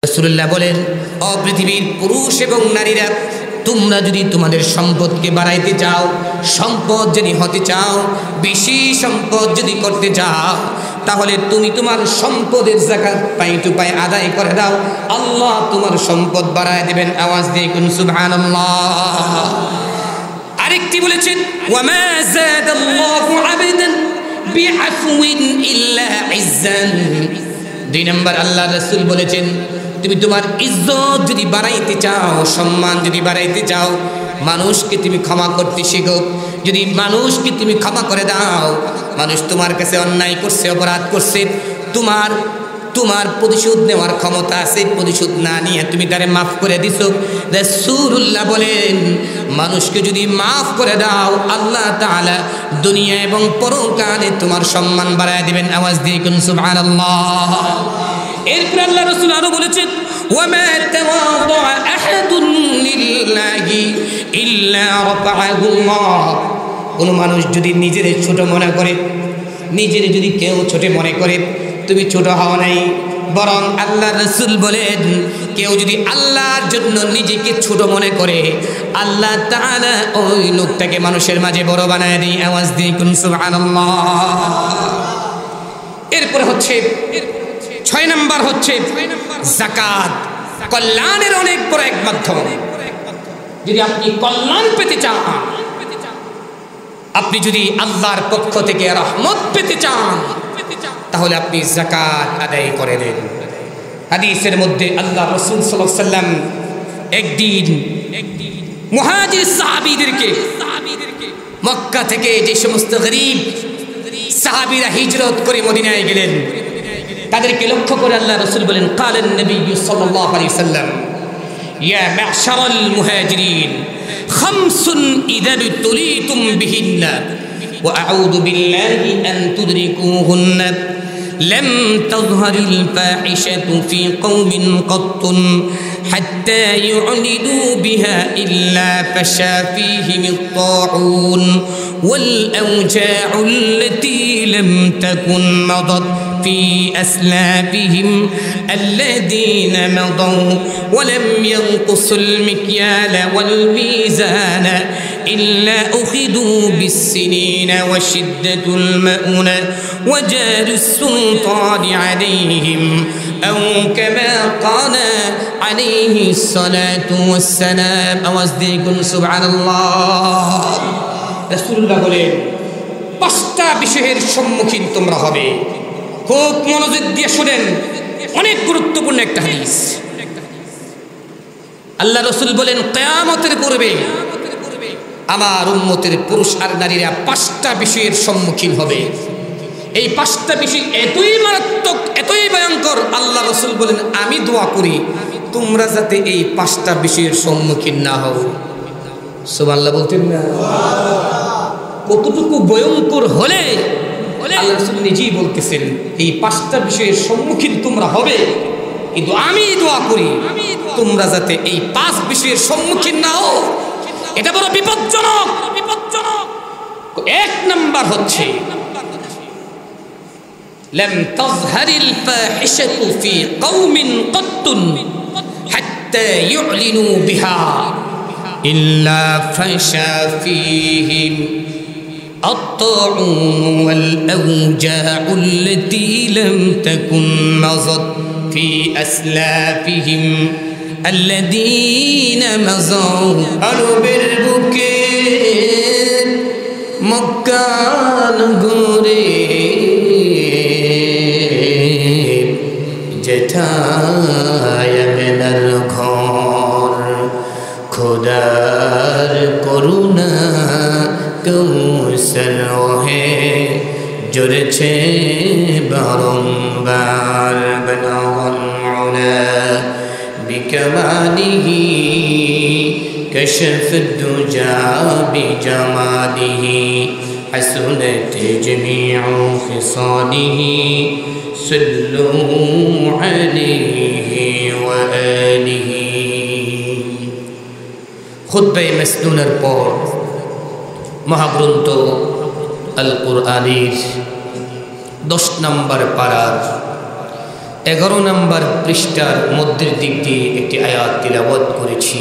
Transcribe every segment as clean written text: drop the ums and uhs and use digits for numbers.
রাসূলুল্লাহ বলেন, ও পৃথিবীর পুরুষ এবং নারীরা, তোমরা যদি তোমাদের সম্পদকে বাড়াইতে চাও, সম্পদ যদি হতে চাও, বেশি সম্পদ যদি করতে চাও, তাহলে তুমি তোমার সম্পদের যাকাত পাই টু পাই আদায় করে দাও, আল্লাহ তোমার সম্পদ বাড়ায় দেবেন। আওয়াজ দিয়ে কোন সুবহানাল্লাহ। আরেকটি বলেছেন, ওয়ামা যাদাল্লাহু আবদান বিআফওয়িন ইল্লা ইজ্জান। 2 নম্বর আল্লাহ রাসূল বলেছেন, তুমি তোমার ইজ্জত যদি বাড়াইতে চাও, সম্মান যদি বাড়াইতে চাও, মানুষকে তুমি ক্ষমা করতে শিখো। যদি মানুষকে তুমি ক্ষমা করে দাও, মানুষ তোমার কাছে অন্যায় করছে, অপরাধ করছে, তোমার প্রতিশোধ নেওয়ার ক্ষমতা আছে, প্রতিশোধ না নিয়ে তুমি তারে মাফ করে দিছো। রাসূলুল্লাহ বলেন, মানুষকে যদি মাফ করে দাও, আল্লাহ তাআলা দুনিয়া এবং পরকালে তোমার সম্মান বাড়ায় দিবেন। আওয়াজ দিয়ে কোন সুবহানাল্লাহ। এরপর আল্লাহ রাসূল আরো বলেছেন, ওয়ামা তাওয়াদা আহাদুন লিল্লাহি ইল্লা রাফাআহুল্লাহ। কোন মানুষ যদি নিজের ছোট মনে করে, নিজের যদি কেউ ছোট মনে করে, তুমি ছোট হও নাই, বরং আল্লাহ রাসূল বলেন, কেউ যদি আল্লাহর জন্য নিজেকে ছোট মনে করে, আল্লাহ তাআলা ওই লোকটাকে মানুষের মাঝে বড় বানায় দেয়। আওয়াজ দিয়ে কোন সুবহানাল্লাহ। এরপরে হচ্ছে 6 নম্বর হচ্ছে যাকাত, কল্যাণের অনেক বড় এক মাধ্যম। যদি আপনি কল্যাণ পেতে চান, আপনি যদি আল্লাহর পক্ষ থেকে রহমত পেতে চান, তাহলে আপনি যাকাত আদায় করে দেন। হাদিসের মধ্যে আল্লাহ রাসূল সাল্লাল্লাহু আলাইহি ওয়াসাল্লাম একদিন মুহাজির সাহাবীদেরকে, মক্কা থেকে যে সমস্ত গরীব সাহাবীরা হিজরত করে মদিনায় গেলেন, তাদেরকে লক্ষ্য করে আল্লাহ রাসূল বলেন, কালেন নবী সাল্লাল্লাহু আলাইহি ওয়াসাল্লাম, ইয়া মা'শারাল মুহাজিরিন, খামসুন ইযা তুলিতুম বিহিন্না ওয়া আউযু বিল্লাহি আন তুদরিকুহুন্না لم تظهر الفاحشة في قوم قط حتى يعلنوا بها إلا فشى فيهم الطاعون والأوجاع التي لم تكن مضت في أسلافهم الذين مضوا ولم ينقصوا المكيال والميزان إلا أخذوا بالسنين وشدة المؤونة وجار السلطان عليهم أو كما قال عليه الصلاة والسلام। أوزدكم سبحان الله। رسول الله বলেন, 5টা বিষয়ের সম্মুখীন তোমরা হবে। খুব মনোযোগ দিয়ে শুনেন, অনেক গুরুত্বপূর্ণ একটা হাদিস। আল্লাহ রাসূল বলেন, কিয়ামতের পূর্বে আমার উম্মতের পুরুষ আর নারীরা 5টা বিষয়ের সম্মুখীন হবে। এই 5টা বিষয় এতই মারাত্মক, এতই ভয়ঙ্কর, আল্লাহ রাসূল বলেন, আমি দোয়া করি তোমরা যাতে এই 5টা বিষয়ের সম্মুখীন না হও। সুবহানাল্লাহ বলতেন না? কতটুকু ভয়ঙ্কর হলে আল্লাহ রাসূল নিজেই বলতেছেন, এই 5টা বিষয়ের সম্মুখীন তোমরা হবে, কিন্তু আমি দোয়া করি তোমরা যাতে এই 5 বিষয়ের সম্মুখীন না হও। এটা বড় বিপজ্জনক। 1 নাম্বার হচ্ছে, لم تظهر الفاحشة في قوم قط حتى يعلنوا بها إلا فشى فيهم الطاعون والأوجاع التي لم تكن مضت في أسلافهم الذين مضوا بالبكير مكان غوري যেথায় মেলার ঘর, খোদার করুণা কৌশল হে জুড়েছে বারংবার। বলাগল উলা বিকামালিহি কশফ দুজা বিজামালিহি হাসুনত জমিউ খিসালিহি صلوا عليه وآله। খুতবায়ে মাসনুনের পর মহাগ্রন্থ আল কুরআনের 10 নম্বর পারার 11 নম্বর পৃষ্ঠার মধ্যের দিক দিয়ে একটি আয়াত তিলাওয়াত করেছি।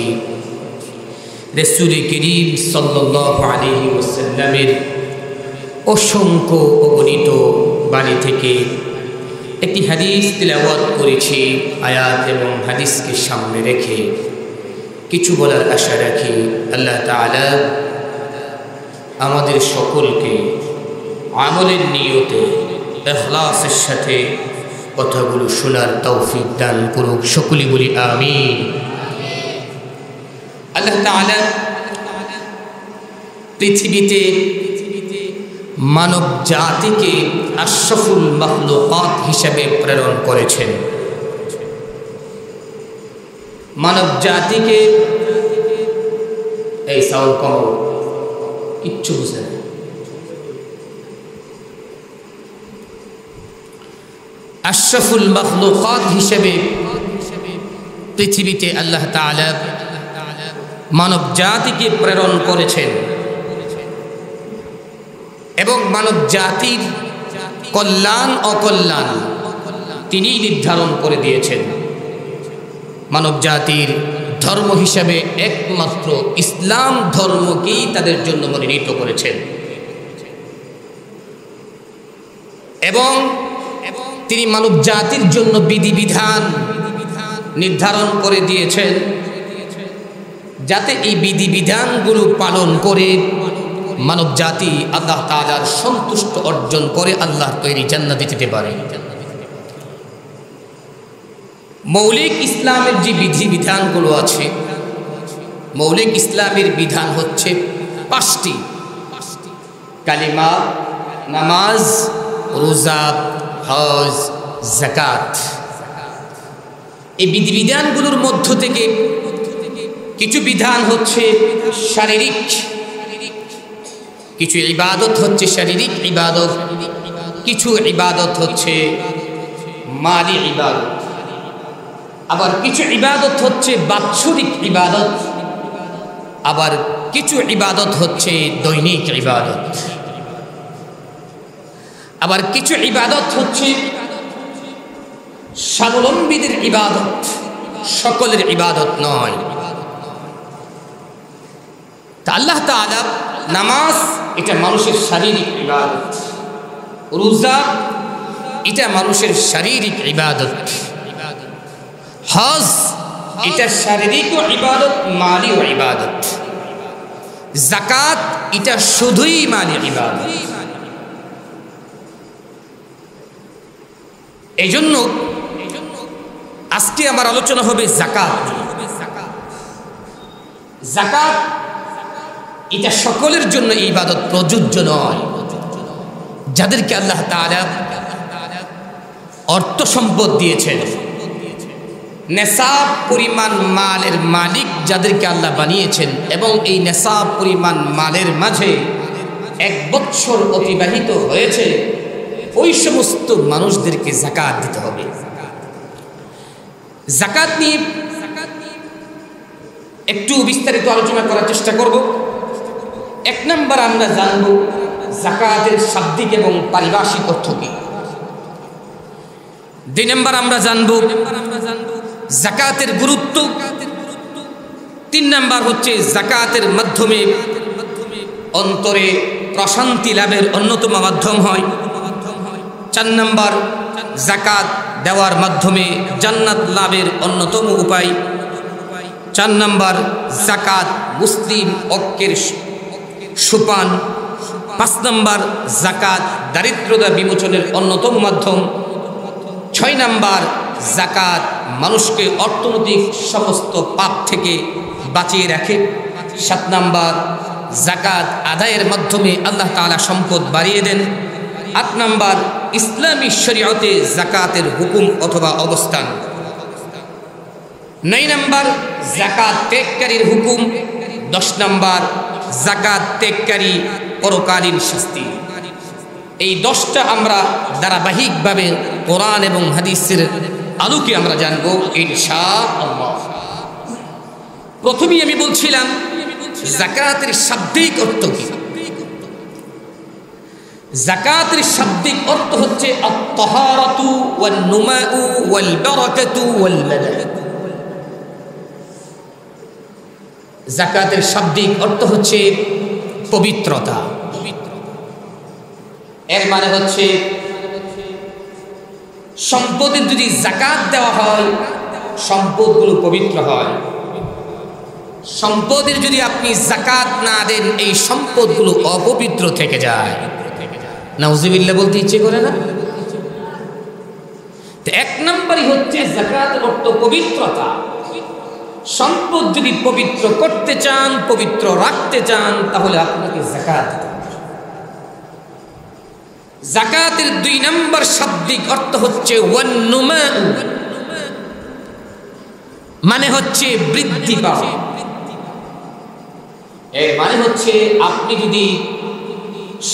রাসূল করিম সাল্লাল্লাহু আলাইহি ওয়াসাল্লামের অসংখ্য অগণিত বাণী থেকে একটি হাদিস তিলাওয়াত করেছি। আয়াত এবং হাদিসকে সামনে রেখে কিছু বলার আশা রাখি। আল্লাহ তাআলা আমাদের সকলকে আমলের নিয়তে ইখলাসের সাথে কথাগুলো শোনার তৌফিক দান করুক। সকলে বলি আমিন। আল্লাহ তাআলা পৃথিবীতে মানব জাতিকে আশরাফুল মাখলুকাত হিসেবে প্রেরণ করেছেন। মানব জাতিকে এই সাউন্ড কম, কিচ্ছু বুঝে না। আশরাফুল মাখলুকাত হিসেবে পৃথিবীতে আল্লাহ তাআলা মানব জাতিকে প্রেরণ করেছেন এবং মানব জাতির কল্যাণ অকল্যাণ তিনিই নির্ধারণ করে দিয়েছেন। মানব জাতির ধর্ম হিসাবে একমাত্র ইসলাম ধর্মকেই তাদের জন্য মনোনীত করেছেন এবং তিনি মানব জাতির জন্য বিধিবিধান নির্ধারণ করে দিয়েছেন যাতে এই বিধিবিধানগুলো পালন করে মানব জাতি আল্লাহ তাআলার সন্তুষ্ট অর্জন করে আল্লাহর তৈরি জান্নাতে যেতে পারে। মৌলিক ইসলামের যে বিধিবিধানগুলো আছে, মৌলিক ইসলামের বিধান হচ্ছে 5টি: কালিমা, নামাজ, রোজা, হজ, যাকাত। এই বিধিবিধানগুলোর মধ্য থেকে কিছু বিধান হচ্ছে শারীরিক, কিছু ইবাদত হচ্ছে শারীরিক ইবাদত, কিছু ইবাদত হচ্ছে মালি ইবাদত, আবার কিছু ইবাদত হচ্ছে বাৎসরিক ইবাদত, আবার কিছু ইবাদত হচ্ছে দৈনিক ইবাদত, আবার কিছু ইবাদত হচ্ছে স্বাবলম্বীদের ইবাদত, সকলের ইবাদত নয়। তা আল্লাহ তাআলা নামাজ এটা মানুষের শারীরিক ইবাদত, রোজা এটা মানুষের শারীরিক ইবাদত, হজ এটা শারীরিক ইবাদত, মালি ইবাদত, যাকাত এটা শুধুই মালি ইবাদত। এই জন্য আজকে আমার আলোচনা হবে যাকাত। যাকাত এটা সকলের জন্য এই ইবাদত প্রযোজ্য নয়। যাদেরকে আল্লাহ তাআলা অর্থ সম্পদ দিয়েছেন, নেশাব পরিমাণ মালের মালিক যাদেরকে আল্লাহ বানিয়েছেন এবং এই নেশাব পরিমাণ মালের মাঝে 1 বছর অতিবাহিত হয়েছে, ওই সমস্ত মানুষদেরকে যাকাত দিতে হবে। যাকাত নিয়ে একটু বিস্তারিত আলোচনা করার চেষ্টা করব। 1 নম্বর আমরা জানব যাকাতের শাব্দিক এবং পারিভাষিক অর্থ কি। 2 নম্বর আমরা জানব যাকাতের গুরুত্ব। 3 নম্বর হচ্ছে যাকাতের মাধ্যমে অন্তরে প্রশান্তি লাভের অন্যতম মাধ্যম হয়। 4 নম্বর যাকাত দেওয়ার মাধ্যমে জান্নাত লাভের অন্যতম উপায়। 4 নম্বর যাকাত মুসলিম ঐক্যের সোপান। 5 নম্বর যাকাত দারিদ্রতা বিমোচনের অন্যতম মাধ্যম। 6 নম্বর যাকাত মানুষকে অর্থনৈতিক সমস্ত পাপ থেকে বাঁচিয়ে রাখে। 7 নম্বর যাকাত আদায়ের মাধ্যমে আল্লাহ তাআলা সম্পদ বাড়িয়ে দেন। 8 নম্বর ইসলামী শরীয়তে যাকাতের হুকুম অথবা অবস্থান। 9 নম্বর যাকাত ত্যাগকারীর হুকুম। 10 নম্বর যাকাত ত্যাগকারী পরকালীন শাস্তি। এই 10টা আমরা ধারাবাহিকভাবে কোরআন এবং হাদিসের আলোকে আমরা জানব ইনশাআল্লাহ। প্রথমেই আমি বলছিলাম যাকাতের শাব্দিক অর্থ কি। যাকাতের শাব্দিক অর্থ হচ্ছে আত-তাহারাতু ওয়ান নুমাউ ওয়াল বারাকাতু ওয়াল মাদাদ। যাকাতের শাব্দিক অর্থ হচ্ছে পবিত্রতা। এর মানে হচ্ছে সম্পদের যদি যাকাত দেওয়া হয় সম্পদগুলো পবিত্র হয়। সম্পদের যদি আপনি যাকাত না দেন এই সম্পদগুলো অপবিত্র থেকে যায়। নাউজুবিল্লাহ বলতে ইচ্ছে করে না? তো এক নম্বরই হচ্ছে যাকাতের অর্থ পবিত্রতা। সম্পদ যদি পবিত্র করতে চান, পবিত্র রাখতে চান, তাহলে আপনাকে যাকাত দিতে হবে। যাকাতের 2 নম্বর শাব্দিক অর্থ হচ্ছে ওয়ান্নুমা, মানে হচ্ছে বৃদ্ধি পাওয়া। এর মানে হচ্ছে আপনি যদি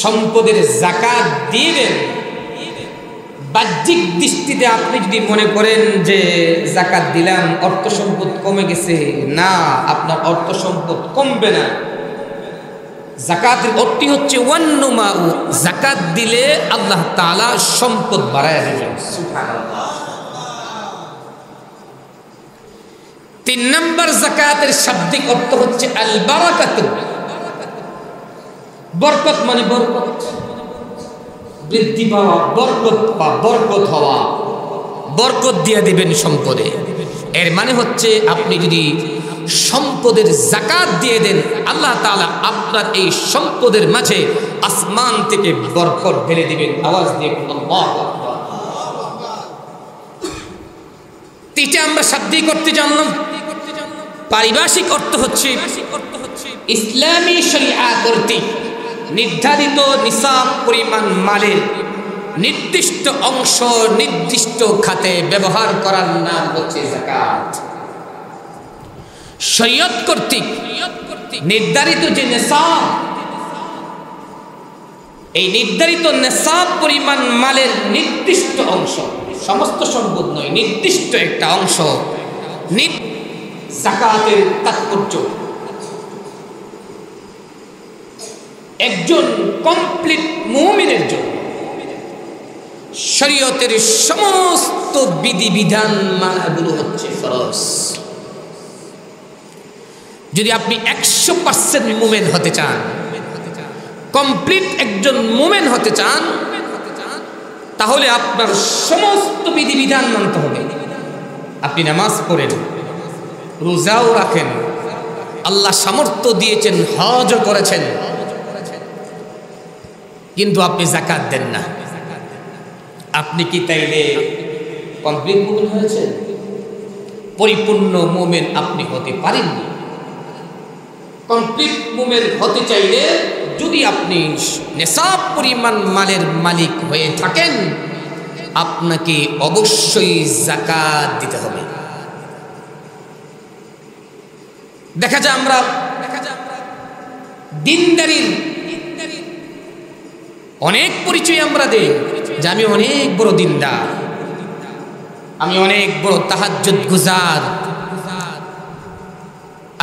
সম্পদের যাকাত দিয়ে দেন, বাহ্যিক দৃষ্টিতে আপনি যদি মনে করেন যে যাকাত দিলাম অর্থ সম্পদ কমে গেছে, না, আপনার অর্থ সম্পদ কমবে না। যাকাতের অর্থ হচ্ছে ওয়ান্নুমা, যাকাত দিলে আল্লাহ তাআলা সম্পদ বাড়ায় দেবেন। সুবহানাল্লাহ। 3 নম্বর যাকাতের শাব্দিক অর্থ হচ্ছে আল বারাকাতু। বরকত মানে বরকত, বৃদ্ধি পাওয়া, বরকত বা বরকত হওয়া, বরকত দিয়ে দিবেন সম্পদে। এর মানে হচ্ছে আপনি যদি সম্পদের যাকাত দিয়ে দেন, আল্লাহ তাআলা আপনার এই সম্পদের মাঝে আসমান থেকে বরকত ঢেলে দিবেন। আওয়াজ দিয়ে আল্লাহু আকবার। এটা আমরা শাব্দিক করতে জানলাম। পারিভাষিক অর্থ হচ্ছে ইসলামী শরিয়া কর্তৃক নির্ধারিত নিসাব পরিমাণ মালের নির্দিষ্ট অংশ নির্দিষ্ট খাতে ব্যবহার করার নাম হচ্ছে যাকাত। শরীয়ত কর্তৃক নির্ধারিত যে নিসাব, এই নির্ধারিত নিসাব পরিমাণ মালের নির্দিষ্ট অংশ, সমস্ত সম্পদ নয়, নির্দিষ্ট একটা অংশ যাকাতের তাৎপর্য একজন কমপ্লিট মুমিনের জন্য শরীয়তের সমস্ত বিধিবিধান মানাগুলো হচ্ছে ফরজ। যদি আপনি 100% মুমিন হতে চান, কমপ্লিট একজন মুমিন হতে চান, তাহলে আপনার সমস্ত বিধিবিধান মানতে হবে। আপনি নামাজ পড়েন, রোজাও রাখেন, আল্লাহ সামর্থ্য দিয়েছেন, হজও করেছেন, কিন্তু আপনি যাকাত দেন না। আপনি কি তাইলে কমপ্লিট মুমিন হয়েছেন? পরিপূর্ণ মুমিন আপনি হতে পারেননি। কমপ্লিট মুমিন হতে চাইলে যদি আপনি নিসাব পরিমাণ মালের মালিক হয়ে থাকেন, আপনাকে অবশ্যই যাকাত দিতে হবে। দেখা যায় আমরা দিনদারির অনেক পরিচয় আমরা দেই যে আমি অনেক বড় দিনদার, আমি অনেক বড় তাহাজ্জুদ গুজার,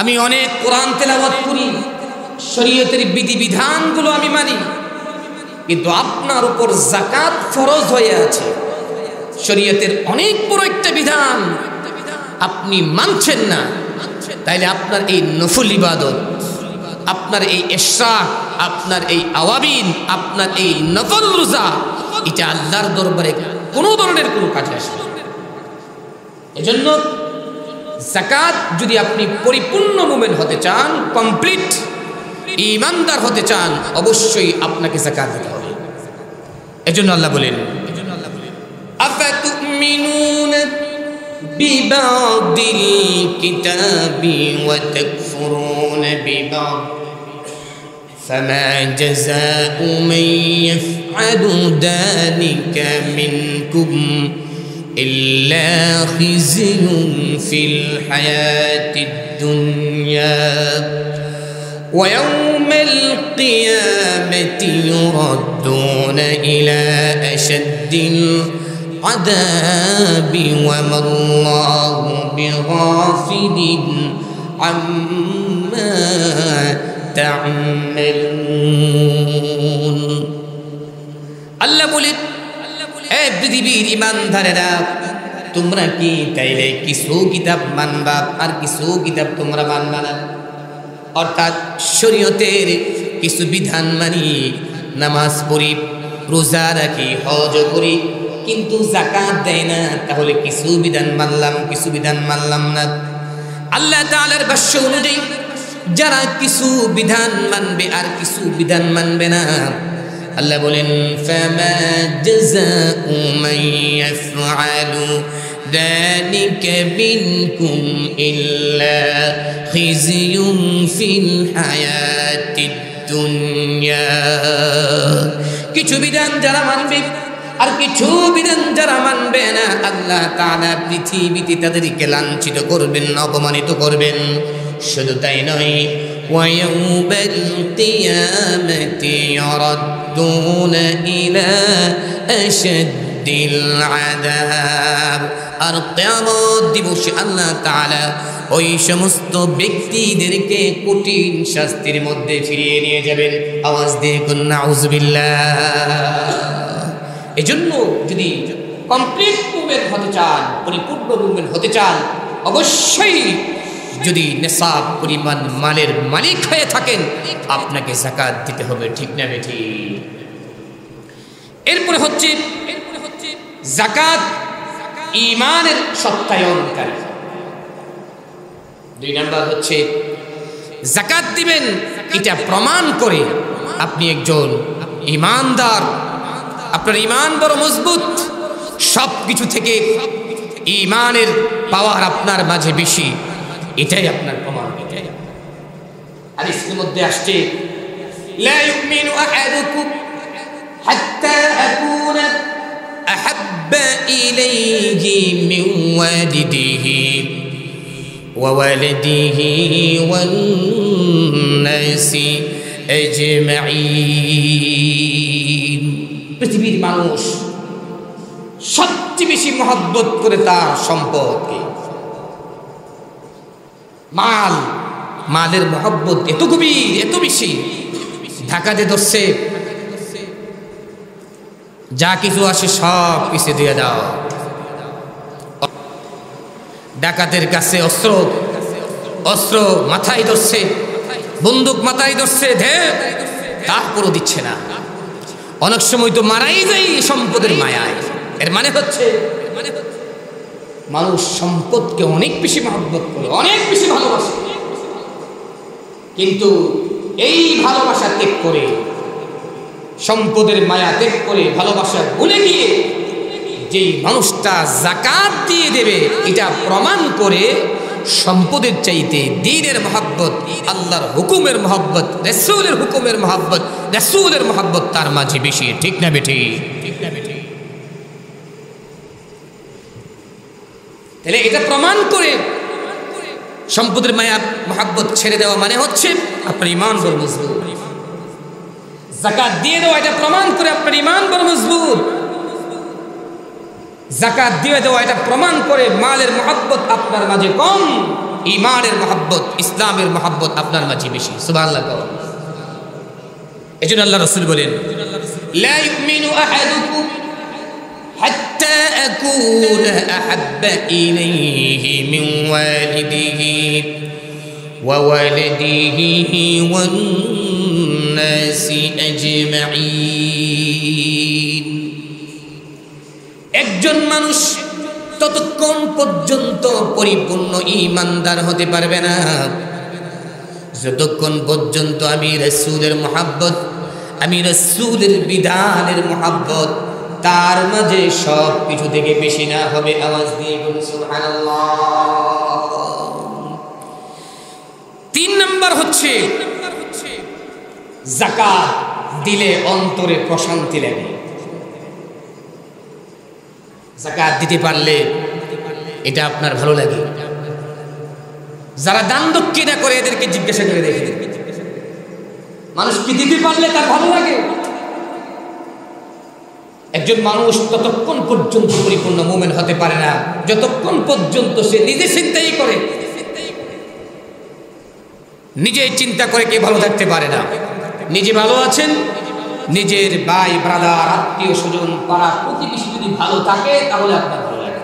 আমি অনেক কোরআন তেলাওয়াত করি, শরীয়তের বিধিবিধানগুলো আমি মানি, কিন্তু আপনার উপর যাকাত ফরজ হয়ে আছে। শরীয়তের অনেক বড় একটা বিধান আপনি মানছেন না, তাইলে আপনার এই নফল ইবাদত, আপনার এই ইশরাক, আপনার এই আওয়াবিন, আপনার এই নফল রোজা, এটা আল্লাহর দরবারে কোনো ধরনের কোনো কাজে আসবে না। এজন্য যাকাত যদি আপনি পরিপূর্ণ মুমিন হতে চান, কমপ্লিট ঈমানদার হতে চান, অবশ্যই আপনাকে যাকাত দিতে হবে। এজন্য আল্লাহ বলেন, আফাতুমিনুনা বিবাদিল কিতাবি ওয়া তাকফুরুনা বিবাদ فما جزاء من يفعل ذلك منكم إلا خزي في الحياة الدنيا ويوم القيامة يردون إلى أشد العذاب وما الله بغافل عما تعملون. আল্লাহ বলে, এ পৃথিবীর ঈমানদারেরা, তোমরা কি তাইলে কিছু কিতাব মানবা আর কিছু কিতাব তোমরা মানবা না? অর্থাৎ শরীয়তের কিছু বিধান মানি, নামাজ পড়ি, রোজা রাখি, হজ করি, কিন্তু যাকাত দেয় না, তাহলে কিছু বিধান মানলাম, কিছু বিধান মানলাম না। আল্লাহ তাআলার ভাষ্য অনুযায়ী যারা কিছু বিধান মানবে আর কিছু বিধান মানবে না, আল্লাহ বলেন, ফামা জাযাউ মান ইয়াফআলু যালিকা মিনকুম ইল্লা খিজিয়ুন ফিল হায়াতিদ দুনিয়া। কিছু বিধান যারা মানবে আর কিছু বিধান যারা মানবে না, আল্লাহ তাআলা পৃথিবীতে তাদেরকে লাঞ্ছিত করবেন, অপমানিত করবেন। শুধু তাই নয়, ওয়ায়াউমাল কিয়ামাতি ইউরাদ্দুনা ইলা আশাদ্দিল আযাব। আর কিয়ামত দিবসে আল্লাহ তাআলা ওই সমস্ত ব্যক্তিদেরকে কঠিন শাস্তির মধ্যে ফিরিয়ে নিয়ে যাবেন। আওয়াজ দিয়ে কোন নাউযুবিল্লাহ। এজন্য যদি কমপ্লিট মুভমেন্ট হতে চান, পরিপূর্ণ মুভমেন্ট হতে চান, অবশ্যই যদি নেশাব পরিমাণ মালের মালিক হয়ে থাকেন, আপনাকে যাকাত দিতে হবে। ঠিক না বেঠি? এরপরে হচ্ছে যাকাত ঈমানের সত্যায়নকারী। 2 নাম্বার হচ্ছে যাকাত দিবেন, এটা প্রমাণ করে আপনি একজন ঈমানদার, আপনার ঈমান বড় মজবুত, সব কিছু থেকে ঈমানের পাওয়ার আপনার মাঝে বেশি, এটাই আপনার প্রমাণ। হাদিসের মধ্যে আসছে, লা ইউমিনু আহাদুকুম হাত্তা আকুনা আহাব্বা ইলাইহি মিন ওয়ালিদিহি ওয়া ওয়ালিদিহি ওয়ান নাসি আজমাইন। পৃথিবীর মানুষ সবচেয়ে বেশি মহব্বত করে তার সম্পদকে। মালের মহব্বত এত গভীর, এত বেশি, ঢাকাতে ধরছে, যা কিছু আসে সব পিছে দিয়ে দাও। ডাকাতের কাছে অস্ত্র মাথায় ধরছে, বন্দুক মাথায় ধরছে, তারপরও দিচ্ছে না। অনেক সময় তো মারাই যায় সম্পদের মায়ায়। এর মানে হচ্ছে মানুষ সম্পদকে অনেক বেশি মহব্বত করে, অনেক বেশি ভালোবাসে, কিন্তু এই ভালোবাসা ত্যাগ করে, সম্পদের মায়া ত্যাগ করে, ভালোবাসা ভুলে গিয়ে যেই মানুষটা যাকাত দিয়ে দেবে, এটা প্রমাণ করে সম্পদের চাইতে দ্বীনের মহব্বত, আল্লাহর হুকুমের মহব্বত, রাসূলের হুকুমের মহব্বত, রাসূলের মহব্বত তার মাঝে বেশি। ঠিক না বেঠি? তাহলে এটা প্রমাণ করে সম্পদের মায়া মহব্বত ছেড়ে দেওয়া মানে হচ্ছে আপনার ঈমান বড় মজবুত। যাকাত দিয়ে দেওয়া এটা প্রমাণ করে আপনার ঈমান বড় মজবুত। যাকাত দিয়ে দেওয়া এটা প্রমাণ করে মালের মহব্বত আপনার মাঝে কম, ঈমানের মহব্বত, ইসলামের মহব্বত আপনার মাঝে বেশি। সুবহানাল্লাহ। এজন্য আল্লাহ রাসূল বলেন, লা ইউমিনু আহাদুকুম হাত্তা আকুনা আহাব্বা ইলাইহি মিন ওয়ালিদিহি ওয়া ওয়ালিদিহি ওয়ান নাসি আজমাইন। একজন মানুষ ততক্ষণ পর্যন্ত পরিপূর্ণ ঈমানদার হতে পারবে না যতক্ষণ পর্যন্ত আমি রাসূলের মহব্বত, আমি রাসূলের বিধানের মহব্বত তার মাঝে সব কিছু থেকে বেশি না হবে। আওয়াজ দিয়ে বলুন সুবহানাল্লাহ। 3 নাম্বার হচ্ছে যাকাত দিলে অন্তরে প্রশান্তি লাগে। যাকাত দিতে পারলে এটা আপনার ভালো লাগে। যারা দান দক্ষিণা করে এদেরকে জিজ্ঞাসা করে দেখে, মানুষ কি দিতে পারলে তার ভালো লাগে? একজন মানুষ ততক্ষণ পর্যন্ত পরিপূর্ণ মুমিন হতে পারে না যতক্ষণ পর্যন্ত সে নিজে চিন্তাই করে, নিজে চিন্তা করে কে ভালো থাকতে পারে না। নিজে ভালো আছেন, নিজের ভাই ব্রাদার আত্মীয় স্বজন পাড়া প্রতিবেশী যদি ভালো থাকে তাহলে আপনার ভালো লাগে।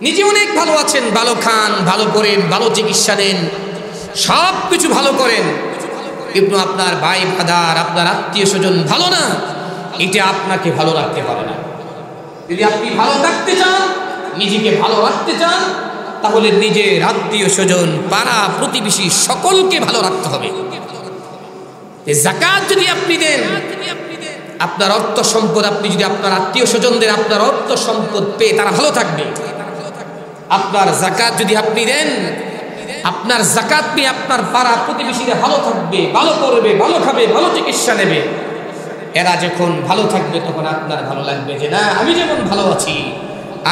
নিজে অনেক ভালো আছেন, ভালো খান, ভালো করেন, ভালো চিকিৎসা নেন, সব কিছু ভালো করেন, কিন্তু আপনার ভাই ব্রাদার আপনার আত্মীয় স্বজন ভালো না, এটা আপনাকে ভালো রাখতে পারে না। যদি আপনি ভালো থাকতে চান, নিজেকে ভালো রাখতে চান, তাহলে নিজের আত্মীয় স্বজন পাড়া প্রতিবেশী সকলকে ভালো রাখতে হবে। যাকাত যদি আপনি দেন, আপনার অর্থ সম্পদ, আপনি যদি আপনার আত্মীয় স্বজনদের আপনার অর্থ সম্পদ পেয়ে তারা ভালো থাকবে। আপনার যাকাত যদি আপনি দেন, আপনার যাকাত পেয়ে আপনার পাড়া প্রতিবেশীরা ভালো থাকবে, ভালো করবে, ভালো খাবে, ভালো চিকিৎসা নেবে। এরা যখন ভালো থাকবে তখন আপনার ভালো লাগবে যে না, আমি যেমন ভালো আছি,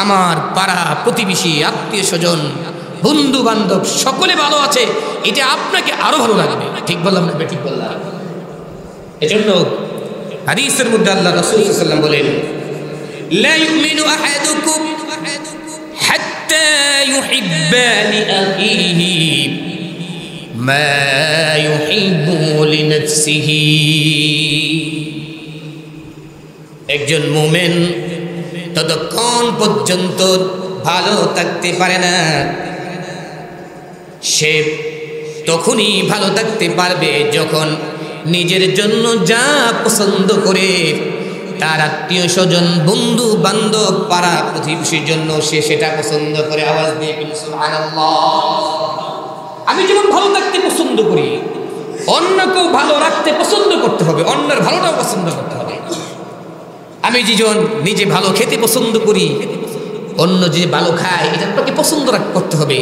আমার পাড়া প্রতিবেশী আত্মীয় স্বজন বন্ধু বান্ধব সকলে ভালো আছে, এটা আপনাকে আরো ভালো লাগবে। ঠিক বললাম না? ঠিক বললাম। এজন্য হাদিসের মধ্যে আল্লাহ রাসূল সাল্লাল্লাহু আলাইহি ওয়াসাল্লাম বলেন, লা ইউমিনু আহাদুকুম হাত্তা ইউহিব্বা লিআখিহি মা ইউহিব্বু লিনাফসিহি। একজন মুমিন ততক্ষণ পর্যন্ত ভালো থাকতে পারে না, সে তখনই ভালো থাকতে পারবে যখন নিজের জন্য যা পছন্দ করে তার আত্মীয় স্বজন বন্ধু বান্ধব পাড়া প্রতিবেশীর জন্য সে সেটা পছন্দ করে। আওয়াজ দিয়ে সুবহানাল্লাহ। আমি যেমন ভালো থাকতে পছন্দ করি, অন্যকেও ভালো রাখতে পছন্দ করতে হবে, অন্যের ভালোটাও পছন্দ করতে হবে। আমি যেজন নিজে ভালো খেতে পছন্দ করি, অন্য যে ভালো খায় এটা আপনাকে পছন্দ করতে হবে।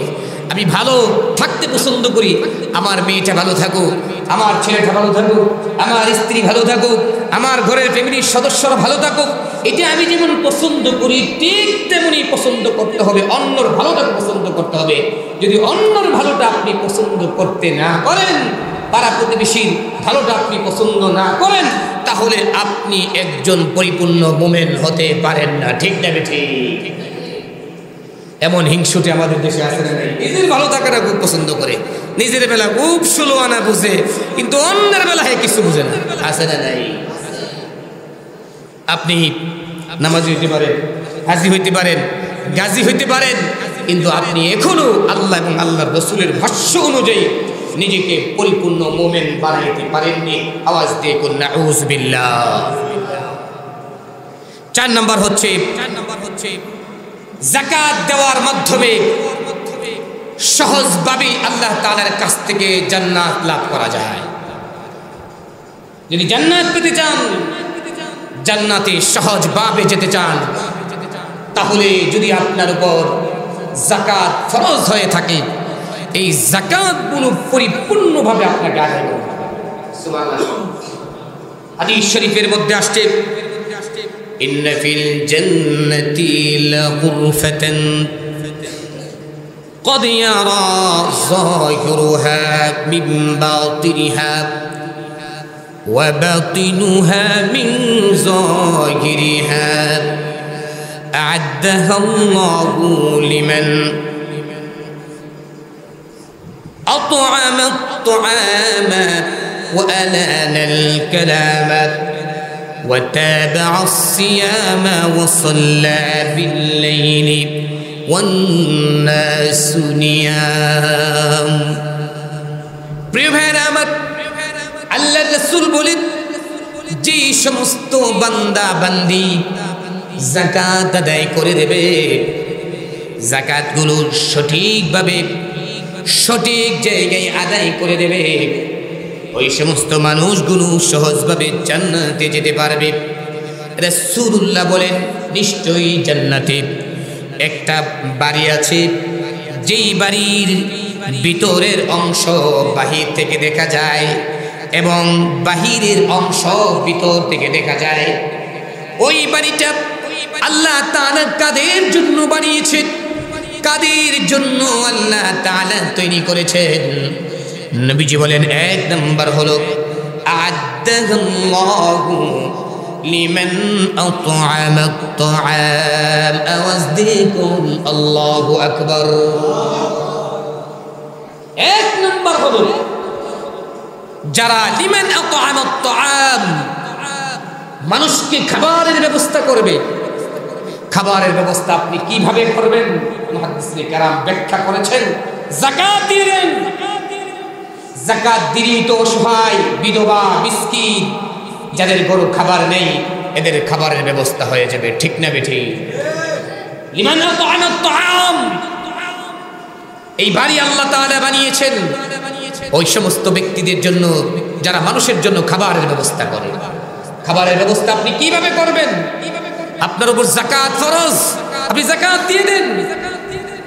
আমি ভালো থাকতে পছন্দ করি, আমার মেয়েটা ভালো থাকুক, আমার ছেলেটা ভালো থাকুক, আমার স্ত্রী ভালো থাকুক, আমার ঘরের ফ্যামিলির সদস্যরা ভালো থাকুক, এটা আমি যেমন পছন্দ করি ঠিক তেমনই পছন্দ করতে হবে, অন্যর ভালোটাকে পছন্দ করতে হবে। যদি অন্যর ভালোটা আপনি পছন্দ করতে না করেন, পাড়া প্রতিবেশীর ভালোটা আপনি পছন্দ না করেন, তাহলে আপনি একজন পরিপূর্ণ মুমিন হতে পারেন না। ঠিক না ঠিক? এমন হিংসুটে আমাদের দেশে আছে না? নিজের ভালো থাকাটা খুব পছন্দ করে, নিজের বেলা খুব ষোলো আনা বুঝে, কিন্তু অন্যের বেলা কিছু বুঝে না। আছে না নাই? আপনি নামাজি হইতে পারেন, হাজি হইতে পারেন, গাজী হইতে পারেন, কিন্তু আপনি এখনো আল্লাহ এবং আল্লাহর রাসূলের ভাষ্য অনুযায়ী নিজেকে পরিপূর্ণ মুমিন বানাইতে পারেননি। আওয়াজ দিয়ে কোন নাউযুবিল্লাহ। 4 নম্বর হচ্ছে যাকাত দেওয়ার মাধ্যমে সহজভাবে আল্লাহ তাআলার কাছ থেকে জান্নাত লাভ করা যায়। যদি জান্নাত পেতে চান, জান্নাতে সহজভাবে যেতে চান, তাহলে যদি আপনার উপর যাকাত ফরজ হয়ে থাকে, এই যাকাতগুলো পরিপূর্ণভাবে আপনাকে আদায় করতে হবে। সুবহানাল্লাহ। হাদিস শরীফের মধ্যে আসছে, ইন্না ফিল জান্নাতি লাগুরফাতান قد يرى ظاهرها من باطنها وباطنها من ظاهرها أعدها الله لمن أطعم الطعام وألان الكلام وتابع الصيام وصلى بالليل والناس نيام। প্রিয় ভাইরা আমার, আল্লাহর রাসূল বলেন, যে সমস্ত বান্দা বান্দি যাকাত আদায় করে দেবে, যাকাতগুলো সঠিকভাবে সঠিক জায়গায় আদায় করে দেবে, ওই সমস্ত মানুষগুলো সহজভাবে জান্নাতে যেতে পারবে। রাসূলুল্লাহ বলেন, নিশ্চয়ই জান্নাতে একটা বাড়ি আছে, যেই বাড়ির ভিতরের অংশ বাহির থেকে দেখা যায় এবং বাহিরের অংশ ভিতর থেকে দেখা যায়। ওই বাড়িটা আল্লাহ তাআলা কাদের জন্য বানিয়েছেন, কাদের জন্য আল্লাহ তাআলা তৈরি করেছেন? নবীজি বলেন, 1 নম্বর হলো আ'আদ্দাহুল্লাহু লিমান আত'আমা আত-তা'আম। আওয়াজ দিয়ে কোন আল্লাহু আকবার। 1 নম্বর হলো যারা লিমান আত'আমা আত-তা'আম, মানুষকে খাবারের ব্যবস্থা করবে। খাবারের ব্যবস্থা আপনি কিভাবে করবেন? মুহাদ্দিসিনে কেরাম ব্যাখ্যা করেছেন, যাকাত দিবেন। যাকাত দিলেই তো অসহায়, বিধবা, মিসকিন, যাদের গরু খাবার নেই, এদের খাবারের ব্যবস্থা হয়ে যাবে। ঠিক না বেঠিক? লিমান আত'আমা আত-তা'আম, এই বাড়ি আল্লাহ তাআলা বানিয়েছেন ওই সমস্ত ব্যক্তিদের জন্য যারা মানুষের জন্য খাবারের ব্যবস্থা করে। খাবারের ব্যবস্থা আপনি কিভাবে করবেন? আপনার উপর যাকাত ফরজ, আপনি যাকাত দিয়ে দেন।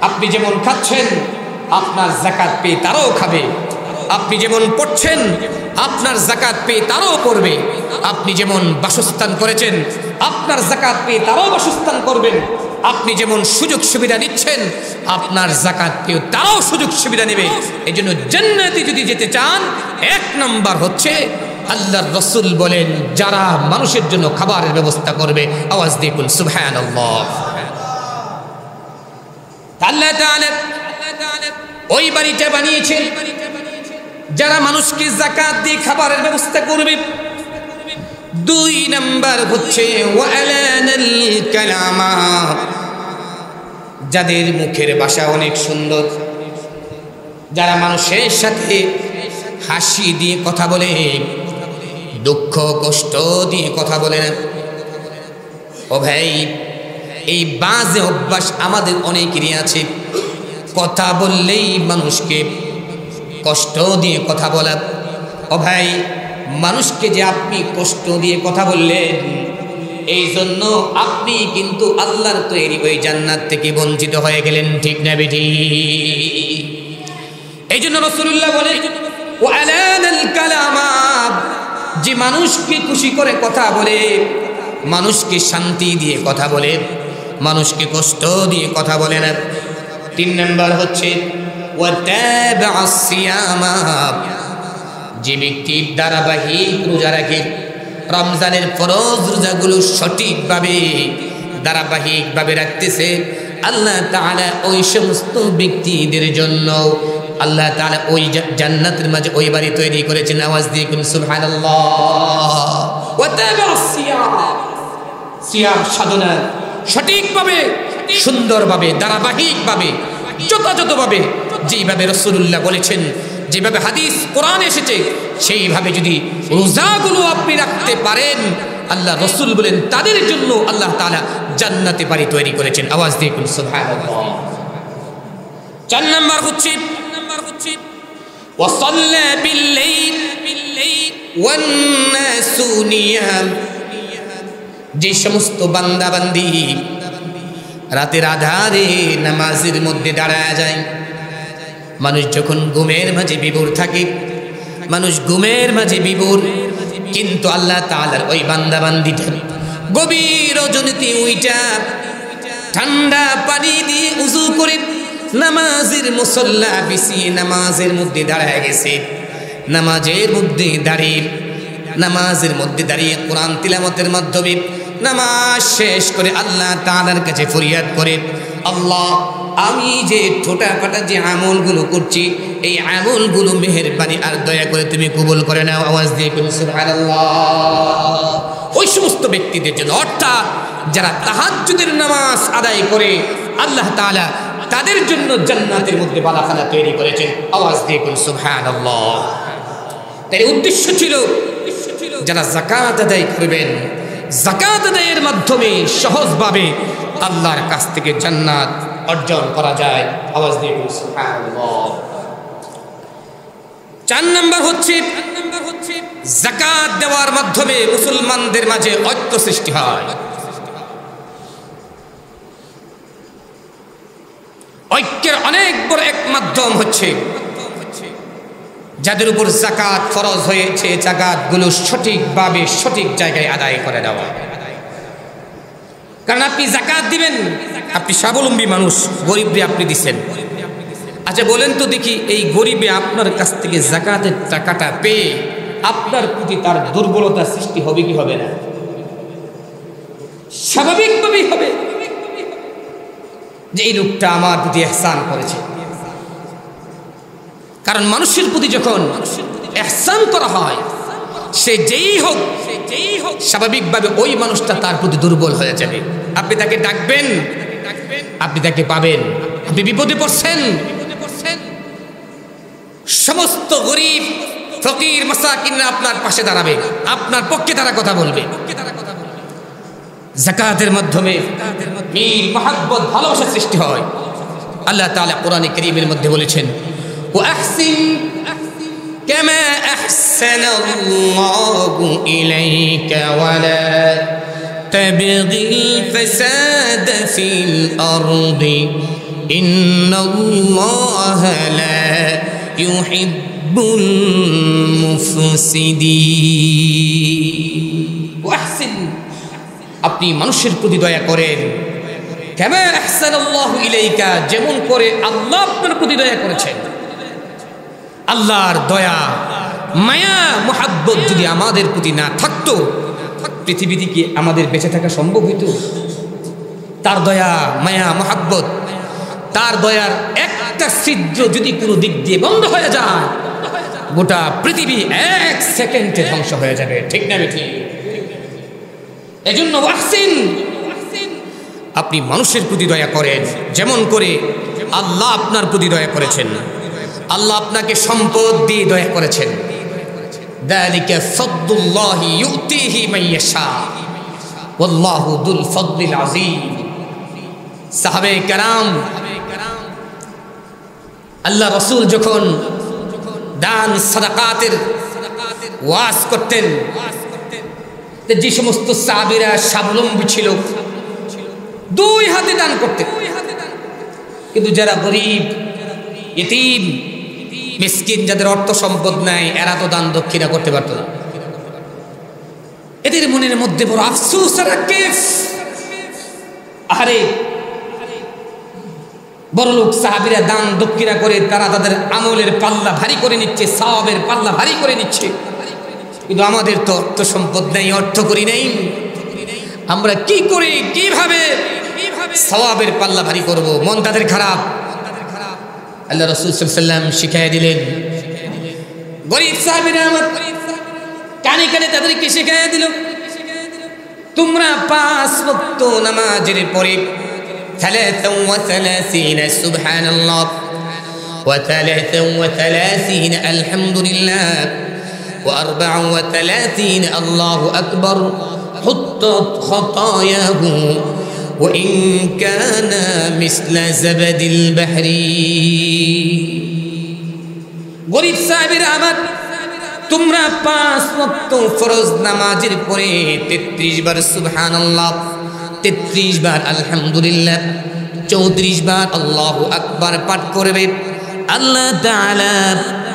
আপনি যেমন খাচ্ছেন আপনার যাকাত পেয়ে তারাও খাবে। আপনি যেমন পড়ছেন আপনার যাকাত পেয়ে তারাও পড়বে। আপনি যেমন বাসস্থান করেছেন আপনার যাকাত পেয়ে তারাও বাসস্থান করবেন। আপনি যেমন সুযোগ সুবিধা নিচ্ছেন আপনার যাকাত পেয়ে তারাও সুযোগ সুবিধা নেবে। এজন্য জান্নাতে যদি যেতে চান, এক নাম্বার হচ্ছে আল্লাহর রাসূল বলেন যারা মানুষের জন্য খাবারের ব্যবস্থা করবে। আওয়াজ দিয়ে বলুন সুবহানাল্লাহ। আল্লাহ তাআলা ওই বাড়িটা বানিয়েছেন যারা মানুষকে যাকাত দিয়ে খাবারের ব্যবস্থা করবে। দুই নাম্বার হচ্ছে ওয়ালানাল কালামা, যাদের মুখের ভাষা অনেক সুন্দর, যারা মানুষের সাথে হাসি দিয়ে কথা বলে, দুঃখ কষ্ট দিয়ে কথা বলে না। ও ভাই, এই বাজে অভ্যাস আমাদের অনেকেরই আছে। কথা বললেই মানুষকে কষ্ট দিয়ে কথা বলা। ও ভাই, মানুষকে যে আপনি কষ্ট দিয়ে কথা বললেন, এই জন্য আপনি কিন্তু আল্লাহর তৈরি ওই জান্নাত থেকে বঞ্চিত হয়ে গেলেন। ঠিক না বেঠিক? এই জন্য রাসূলুল্লাহ বলেন ওয়ালানাল কালামা, যে মানুষকে খুশি করে কথা বলে, মানুষকে শান্তি দিয়ে কথা বলে, মানুষকে কষ্ট দিয়ে কথা বলে না। তিন নম্বর হচ্ছে ওয়াতাবা'আস সিয়ামা, যে ব্যক্তি ধারাবাহিক রোজা রাখে, রমজানের ফরজ রোজাগুলো সঠিকভাবে ধারাবাহিকভাবে রাখতেছে, আল্লাহ তাআলা ওই সমস্ত ব্যক্তিদের জন্য আল্লাহ তাআলা ওই জান্নাতের মাঝে ওই বাড়ি তৈরি করেছেন। আওয়াজ দিয়ে বলুন সুবহানাল্লাহ। ওয়াতাবা'আস সিয়াম, সিয়াম সাধনা সঠিকভাবে, সুন্দরভাবে, ধারাবাহিকভাবে, যথাযথভাবে, যেইভাবে রাসূলুল্লাহ বলেছেন, যেভাবে হাদিস কোরআন এসেছে, সেইভাবে যদি রোজাগুলো আপনি রাখতে পারেন, আল্লাহ রাসূল বলেন তাদের জন্য আল্লাহ তাআলা জান্নাতে বাড়ি তৈরি করেছেন। আওয়াজ দিয়ে বলুন সুবহানাল্লাহ। চার নাম্বার হচ্ছে ওয়াসাল্লা বিল-লাইল ওয়ান-নাসু নিয়াম, যে সমস্ত বান্দা বান্দি রাতের আধারে নামাজের মধ্যে দাঁড়ায় যায়। মানুষ যখন ঘুমের মাঝে বিভোর থাকে, মানুষ ঘুমের মাঝে বিভোর, কিন্তু আল্লাহ তাআলার ওই বান্দা বান্দিটা গভীর রজনীতে উইটা ঠান্ডা পানি দিয়ে উযু করে নামাজের মুসল্লা বিছিয়ে নামাজের মধ্যে দাঁড়ায় গেছে। নামাজের মধ্যে দাঁড়িয়ে কোরআন তিলাওয়াতের মাধ্যমে নামাজ শেষ করে আল্লাহ তাআলার কাছে ফরিয়াদ করে, আল্লাহ, আমি যে ছোটাখাটা যে আমলগুলো করছি, এই আমলগুলো মেহেরবানি আর দয়া করে তুমি কবুল করে নাও। আওয়াজ দিয়ে বলুন সুবহানাল্লাহ। ওই সমস্ত ব্যক্তিদের জন্য, অর্থাৎ যারা তাহাজ্জুদের নামাজ আদায় করে, আল্লাহ তাআলা তাদের জন্য জান্নাতের মধ্যে বালাখানা তৈরি করেছেন। আওয়াজ দিয়ে বলুন সুবহানাল্লাহ। তাই উদ্দেশ্য ছিল যারা যাকাত আদায় করবেন, যাকাত আদায়ের মাধ্যমে সহজভাবে আল্লাহর কাছ থেকে জান্নাত অর্জন করা যায়। আওয়াজ দিয়ে বলুন সুবহানাল্লাহ। চার নাম্বার হচ্ছে যাকাত দেওয়ার মাধ্যমে মুসলমানদের মাঝে ঐক্য সৃষ্টি হয়। ঐক্যের অনেক বড় এক মাধ্যম হচ্ছে যাদের উপর যাকাত ফরজ হয়েছে, যাকাতগুলো সঠিকভাবে সঠিক জায়গায় আদায় করে দেওয়া। কারণ আপনি যাকাত দিবেন, আপনি স্বাবলম্বী মানুষ, গরিবরে আপনি দিচ্ছেন। আচ্ছা বলেন তো দেখি, এই গরিবে আপনার কাছ থেকে যাকাতের টাকাটা পেয়ে আপনার প্রতি তার দুর্বলতা সৃষ্টি হবে কি হবে না? স্বাভাবিকভাবেই হবে যে এই লোকটা আমার প্রতি ইহসান করেছে। কারণ মানুষের প্রতি যখন ইহসান করা হয়, সে যেই হোক স্বাভাবিকভাবে ওই মানুষটা তার প্রতি দুর্বল হয়ে যাবে। আপনি তাকে ডাকবেন, আপনি তাকে পাবেন। আপনি বিপদে পড়ছেন, সমস্ত গরিব ফকির মাসাকিনরা আপনার পাশে দাঁড়াবে, আপনার পক্ষে তারা কথা বলবে। যাকাতের মাধ্যমে মিল মহব্বত ভালোবাসা সৃষ্টি হয়। আল্লাহ তাআলা কোরআনে কারীমের মধ্যে বলেছেন, ওয়া আহসিন কামা আহসানাল্লাহু ইলাইকা ওয়া লা তাবগিল ফাসাদা ফিল আরদি ইন্নাল্লাহা লা ইউহিব্বুল মুফসিদিন। ওয়া আহসিন, আপনি মানুষের প্রতি দয়া করেন। কামা আহসানাল্লাহু ইলাইকা, যেমন করে আল্লাহ আপনার প্রতি দয়া করেছেন। আল্লাহর দয়া মায়া মুহাব্বত যদি আমাদের প্রতি না থাকতো, পৃথিবীতে কি আমাদের বেঁচে থাকা সম্ভব হইতো? তার দয়া মায়া মুহাব্বত, তার দয়ার একটা ছিদ্র যদি কোনো দিক দিয়ে বন্ধ হয়ে যায়, গোটা পৃথিবী এক সেকেন্ডে ধ্বংস হয়ে যাবে। ঠিক না ঠিক? এজন্য ওয়াহসিন, আপনি মানুষের প্রতি দয়া করেন যেমন করে আল্লাহ আপনার প্রতি দয়া করেছেন। আল্লাহ আপনাকে সম্পদ দিয়ে দয়া করেছেন। যালিকা ফাদলুল্লাহি ইউতিহি মান ইয়াশা ওয়াল্লাহু যুল ফাদলিল আযীম। সাহাবায়ে কেরাম, আল্লাহ রাসূল যখন দান সাদাকাতের ওয়াজ করতেন, যে সমস্ত সাহাবীরা স্বাবলম্বী ছিল দুই হাতে দান করতেন, কিন্তু যারা গরিব ইতিম মিসকিন, যাদের অর্থ সম্পদ নাই, এরা তো দান দক্ষিণা করতে পারত না। এদের মনের মধ্যে বড় আফসোস আর কেফ, আরে বড় লোক সাহাবীরা দান দক্ষিণা করে তারা তাদের আমলের পাল্লা ভারী করে নিচ্ছে, সওয়াবের পাল্লা ভারী করে নিচ্ছে, কিন্তু আমাদের তো অর্থ সম্পদ নেই, অর্থ করি নেই। আমরা কি করি, কিভাবে সওয়াবের পাল্লা ভারী করব? মন তাদের খারাপ। আল্লাহ রাসূল সাল্লাল্লাহু আলাইহি ওয়াসাল্লাম শিখিয়ে দিলেন, গরিব সাহাবীরা আমার কানে কানে তাদেরকে শিখিয়ে দিল, তোমরা 5 ওয়াক্ত নামাজের পরে 33 সুবহানাল্লাহ ওয়া 33 আলহামদুলিল্লাহ ওয়া 34 আল্লাহু আকবার হুত্তাত খাতায়াহু وإن كان مثل زبد البحر। গরিব সাহাবীরা আমার, তোমরা 5 ওয়াক্ত ফরজ নামাজের পরে 33 বার সুবহানাল্লাহ, 33 বার আলহামদুলিল্লাহ, 34 বার আল্লাহু আকবার পাঠ করবে। আল্লাহ তাআলা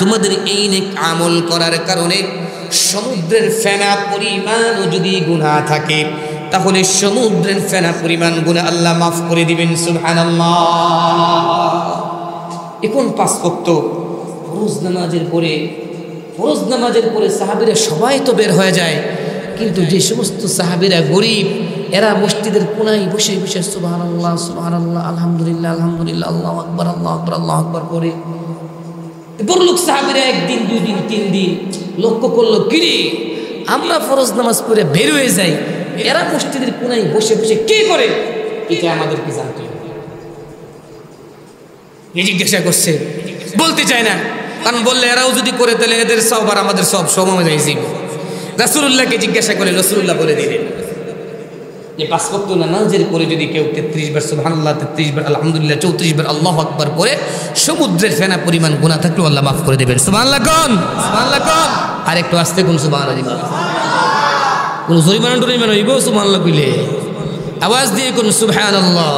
তোমাদের এই নেক আমল করার কারণে সমুদ্রের ফেনা পরিমাণ যদি গুনাহ থাকে, তাহলে সমুদ্রের ফেনা পরিমাণ গুনাহ আল্লাহ মাফ করে দিবেন। সুবহানাল্লাহ। এখন 5 ওয়াক্ত ফরজ নামাজের পরে সাহাবীরা সবাই তো বের হয়ে যায়, কিন্তু যে সমস্ত সাহাবীরা গরিব, এরা মসজিদের কোনায় বসে বসে সুবহানাল্লাহ সুবহানাল্লাহ আলহামদুলিল্লাহ আলহামদুলিল্লাহ আল্লাহু আকবার আল্লাহু আকবার আল্লাহু আকবার করে। বড় লোক সাহাবীরা 1 দিন 2 দিন 3 দিন লক্ষ্য করলো, কিরে আমরা ফরজ নামাজ পড়ে বের হয়ে যাই, এরা মসজিদের কোনায় বসে বসে কি করে, এটা আমাদেরকে জানতে হবে। জিজ্ঞাসা করছে, বলতে চায় না, কারণ বললে এরাও যদি করে তাহলে এদের সব আর আমাদের সব সমান হয়ে যাবে। রাসূলুল্লাহকে জিজ্ঞাসা করে রাসূলুল্লাহ বলে দিলেন যে 5 ওয়াক্ত নামাজের পরে যদি কেউ 33 বার সুবহানাল্লাহ, 33 বার আলহামদুলিল্লাহ, 34 বার আল্লাহু আকবার পড়ে সমুদ্রের ফেনা পরিমাণ গুনাহ থাকলেও আল্লাহ মাফ করে দেবেন। সুবহানাল্লাহ কোন, সুবহানাল্লাহ কোন, আর একটু আস্তে কোন সুবহানাল্লাহ, কোন জরিমানা টরিমানা হইব সুবহানাল্লাহ কইলে আওয়াজ দিয়ে কোন সুবহানাল্লাহ।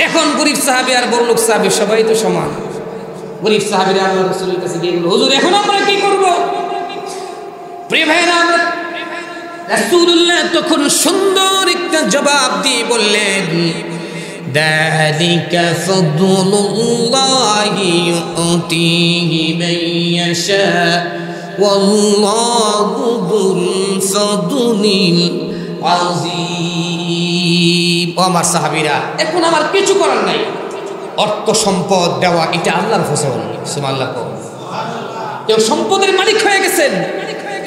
এখন গরিব সাহাবী আর বড় লোক সাহাবী সবাই তো সমান। গরিব সাহাবীরা আল্লাহ রাসূলের কাছে গিয়ে বলল, হুজুর এখন আমরা কি করব? প্রিয় ভাইরা, রাসূলুল্লাহ তখন সুন্দর একটা জবাব দিয়ে বললেন, যালিকা ফাদলুল্লাহি ইউতিহি মান ইয়াশা ওয়াল্লাহু যুল ফাদলিল আযীম। ও আমার সাহাবীরা, এখন আমার কিছু করার নাই, অর্থ সম্পদ দেওয়া এটা আল্লাহর ফসল। সুবহানাল্লাহ। কেউ সম্পদের মালিক হয়ে গেছেন,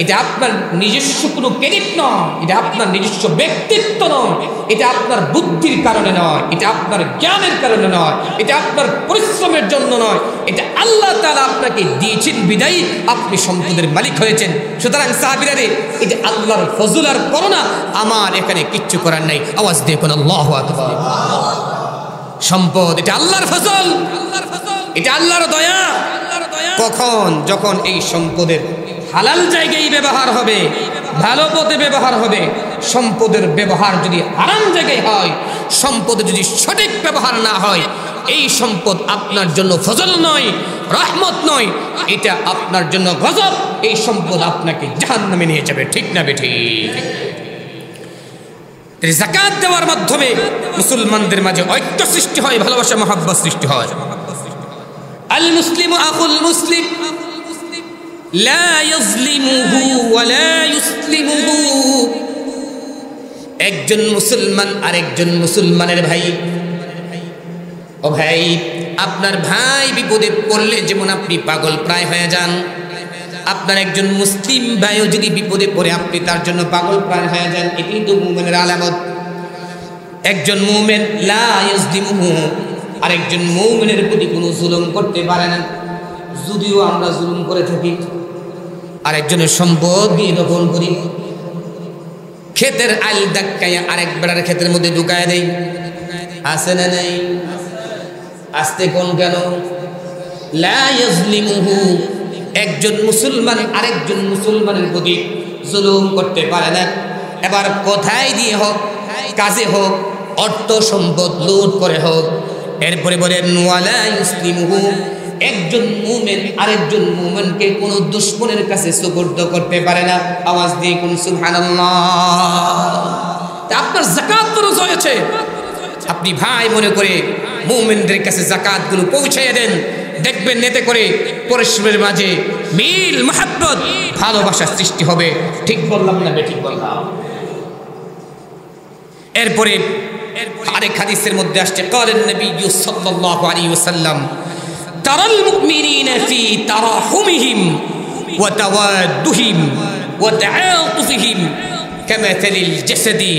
এটা আপনার নিজস্ব কোনো ক্রেডিট নয়, এটা আপনার নিজস্ব ব্যক্তিত্ব নয়, এটা আপনার বুদ্ধির কারণে নয়, এটা আপনার জ্ঞানের কারণে নয়, এটা আপনার পরিশ্রমের জন্য নয়, এটা আল্লাহ তাআলা আপনাকে দিয়েছেন বিদায়ী আপনি সম্পদের মালিক হয়েছেন। সুতরাং সাহাবীরা রে, এটা আল্লাহর ফজল আর করুণা, আমার এখানে কিচ্ছু করার নাই। আওয়াজ দিয়ে কোন আল্লাহু আকবার। সম্পদ এটা আল্লাহর ফজল, এটা আল্লাহর দয়া। কখন? যখন এই সম্পদের হালাল জায়গায় ব্যবহার হবে, ভালো পথে ব্যবহার হবে। সম্পদের ব্যবহার যদি হারাম জায়গায় হয়, সম্পদের যদি সঠিক ব্যবহার না হয়, এই সম্পদ আপনার জন্য ফজল নয়, রহমত নয়, এটা আপনার জন্য গজব। এই সম্পদ আপনাকে জাহান্নামে নিয়ে যাবে। ঠিক না বেঠিক? যাকাত দেওয়ার মাধ্যমে মুসলমানদের মাঝে ঐক্য সৃষ্টি হয়, ভালোবাসা মহব্বত সৃষ্টি হয়। আল মুসলিমু আখুল মুসলিম লা ইয়াজলিমুহু ওয়া লা ইউসলিমুহু। একজন মুসলমান আরেকজন মুসলমানের ভাই। ও ভাই, আপনার ভাই বিপদে পড়লে যেমন আপনি পাগল প্রায় হয়ে যান, আপনার একজন মুসলিম ভাইও যদি বিপদে পড়ে আপনি তার জন্য পাগল প্রায় হয়ে যান, এটাই তো মুমিনের আলামত। একজন মুমিন লা ইয়াজলিমুহু, আরেকজন মুমিনের প্রতি কোনো জুলুম করতে পারে না। যদিও আমরা জুলুম করে থাকি, আরেকজনের সম্পদ নিয়ে দখল করি, ক্ষেতের আইল দাক্কাইয়া আরেক বেড়ার ক্ষেতের মধ্যে ঢুকায় দেই, আছে না নাই? আসতে কোন কেন? লা ইয়াজলিমুহু, একজন মুসলমান আরেকজন মুসলমানের প্রতি জুলুম করতে পারে না। এবার কোথায় দিয়ে হোক, কাজে হোক, অর্থ সম্পদ লুট করে হোক। এরপরে বলেন ওয়ালা ইউসলিমুহু, একজন মুমিন আরেকজন মুমিনকে কোনো দুশমনের কাছে সুপর্দ করতে পারে না। আওয়াজ দিয়ে কোন সুবহানাল্লাহ। আপনার যাকাত ফরজ হয়েছে, আপনি ভাই মনে করে মুমিনদের কাছে যাকাতগুলো পৌঁছাইয়ে দেন। দেখবেন এতে করে পরস্পরের মাঝে মিল, মহব্বত, ভালোবাসা সৃষ্টি হবে। ঠিক বললাম না বেঠিক বললাম? এরপরে আরেক হাদিসের মধ্যে আসছে, ক্বালেন নবী সাল্লাল্লাহু আলাইহি ওয়াসাল্লাম, তারাল মুমিনিনা ফি তারাহুমিহিম ওয়া তাওয়াদ্দুহিম ওয়া তাআতুফিহিম কামাথালিল জাসাদি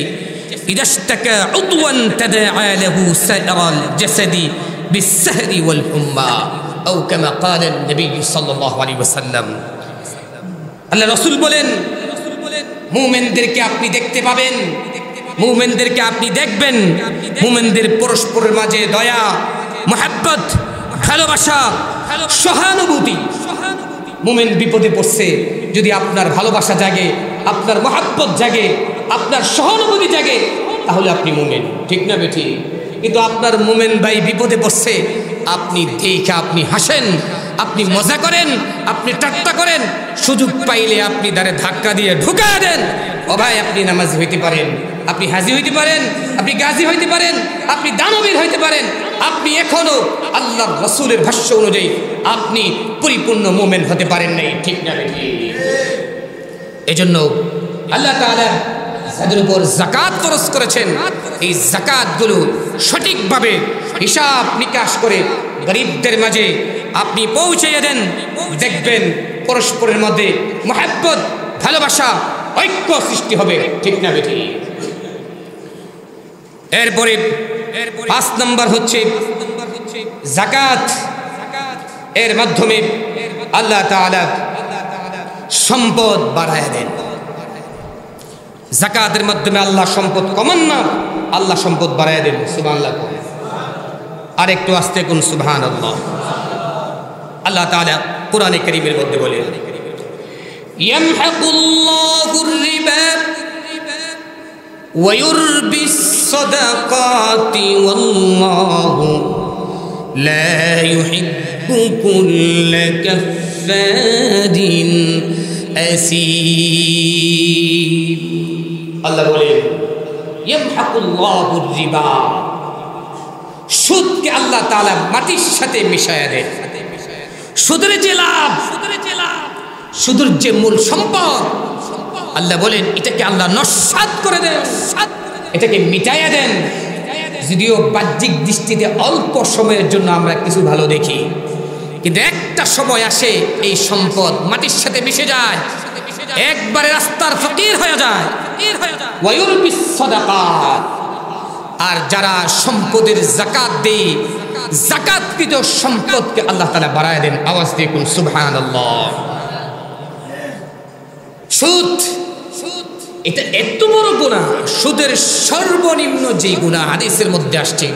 ইযা ইশতাকা উদওয়ান তাদাআ লাহু সাইরাল জাসাদি বিসসাহরি ওয়াল হুম্মা আও কামা ক্বালেন নবী সাল্লাল্লাহু আলাইহি ওয়াসাল্লাম। আল্লাহ রাসূল বলেন, মুমিনদেরকে আপনি দেখতে পাবেন, মুমিনদেরকে আপনি দেখবেন, মুমিনদের পরস্পরের মাঝে দয়া, মহব্বত, ভালোবাসা, সহানুভূতি। মুমিন বিপদে পড়ছে, যদি আপনার ভালোবাসা জাগে, আপনার মহব্বত জাগে, আপনার সহানুভূতি জাগে, তাহলে আপনি মুমিন। ঠিক না বেঠিক? কিন্তু আপনার মুমিন ভাই বিপদে পড়ছে, আপনি দেখে আপনি হাসেন, আপনি মজা করেন, আপনি ঠাট্টা করেন, সুযোগ পাইলে আপনি দ্বারে ধাক্কা দিয়ে ঢুকায় দেন। ও ভাই, আপনি নামাজি হইতে পারেন, আপনি হাজি হইতে পারেন, আপনি গাজী হইতে পারেন, আপনি দানবীর হইতে পারেন, আপনি এখনো আল্লাহর রাসূলের ভাষ্য অনুযায়ী আপনি পরিপূর্ণ মুমিন হতে পারেন নাই। ঠিক না বেঠিক? এজন্য আল্লাহ তাআলা যাদের উপর যাকাত ফরজ করেছেন, এই যাকাতগুলো সঠিকভাবে হিসাব নিকাশ করে গরিবদের মাঝে আপনি পৌঁছাইয়ে দেন। দেখবেন পরস্পরের মধ্যে মহব্বত, ভালোবাসা, ঐক্য সৃষ্টি হবে। ঠিক না বেঠিক? এরপরে 5 নম্বর হচ্ছে যাকাত। এর মাধ্যমে আল্লাহ তাআলা সম্পদ বাড়ায় দেন। যাকাতের মাধ্যমে আল্লাহ সম্পদ কমান না, আল্লাহ সম্পদ বাড়ায় দেন। সুবহানাল্লাহ। আর একটু আস্তে কোন সুবহানাল্লাহ। আল্লাহ তাআলা কোরআনে কারীমের মধ্যে বলেন, ইয়ামহাকুল্লাহুর রিবা ওয়া ইউরবিস সাদাকাতি ওয়াল্লাহু লা ইউহিব্বু কুল্লা কাফফারিন আসীম। আল্লাহ বলেন, ইয়ামহাকুল্লাহুর রিবা, সুদকে আল্লাহ তাআলা মাটির সাথে মিশায়া দেন। সুদের যে লাভ, সুদের যে মূল সম্পদ, আল্লাহ বলেন এটাকে আল্লাহ নস্যাৎ করে দেন, এটাকে মিটাইয়া দেন। যদিও বাহ্যিক দৃষ্টিতে অল্প সময়ের জন্য আমরা কিছু ভালো দেখি, কিন্তু একটা সময় আসে এই সম্পদ মাটির সাথে মিশে যায়, একবারে রাস্তার ফকির হয়ে যায়। ওয়ায়ুরবিস সাদাকাত, আর যারা সম্পদের যাকাত দেয়, যাকাতকৃত সম্পদকে আল্লাহ তাআলা বাড়ায় দেন। আওয়াজ দিয়ে কোন সুবহানাল্লাহ। সুদ, এটা এত বড় গুনাহ, সুদের সর্বনিম্ন যে গুনাহ হাদিসের মধ্যে আসছে,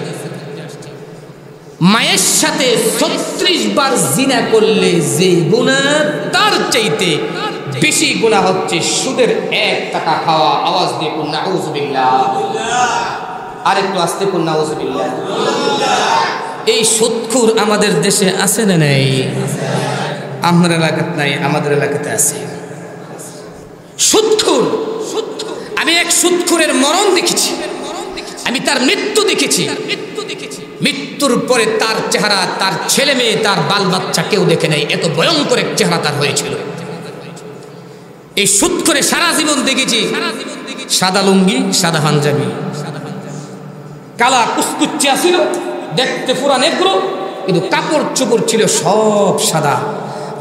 মায়ের সাথে 36 বার জিনা করলে যে গুনাহ, তার চাইতে বেশি গুনাহ হচ্ছে সুদের 1 টাকা খাওয়া। আওয়াজ দিয়ে কোন নাউযুবিল্লাহ। আরেকটু আস্তে কোন নাউযুবিল্লাহ। এই সুদখোর আমাদের দেশে আছে না নাই? আপনার এলাকাতে নাই, আমাদের এলাকাতে আছে। সুদখোর, আমি এক সুদখোরের মরণ দেখেছি, আমি তার মৃত্যু দেখেছি। মৃত্যুর পরে তার চেহারা, তার ছেলে মেয়ে, তার বাল বাচ্চা কেউ দেখে নাই, এত ভয়ঙ্কর এক চেহারা তার হয়েছিল। এই সুদখোরে সারা জীবন দেখেছি, সাদা লুঙ্গি, সাদা পাঞ্জাবি, কালা কুচকুচ্চা ছিল, দেখতে পুরা নেগ্রো, কিন্তু কাপড় চোপড় ছিল সব সাদা।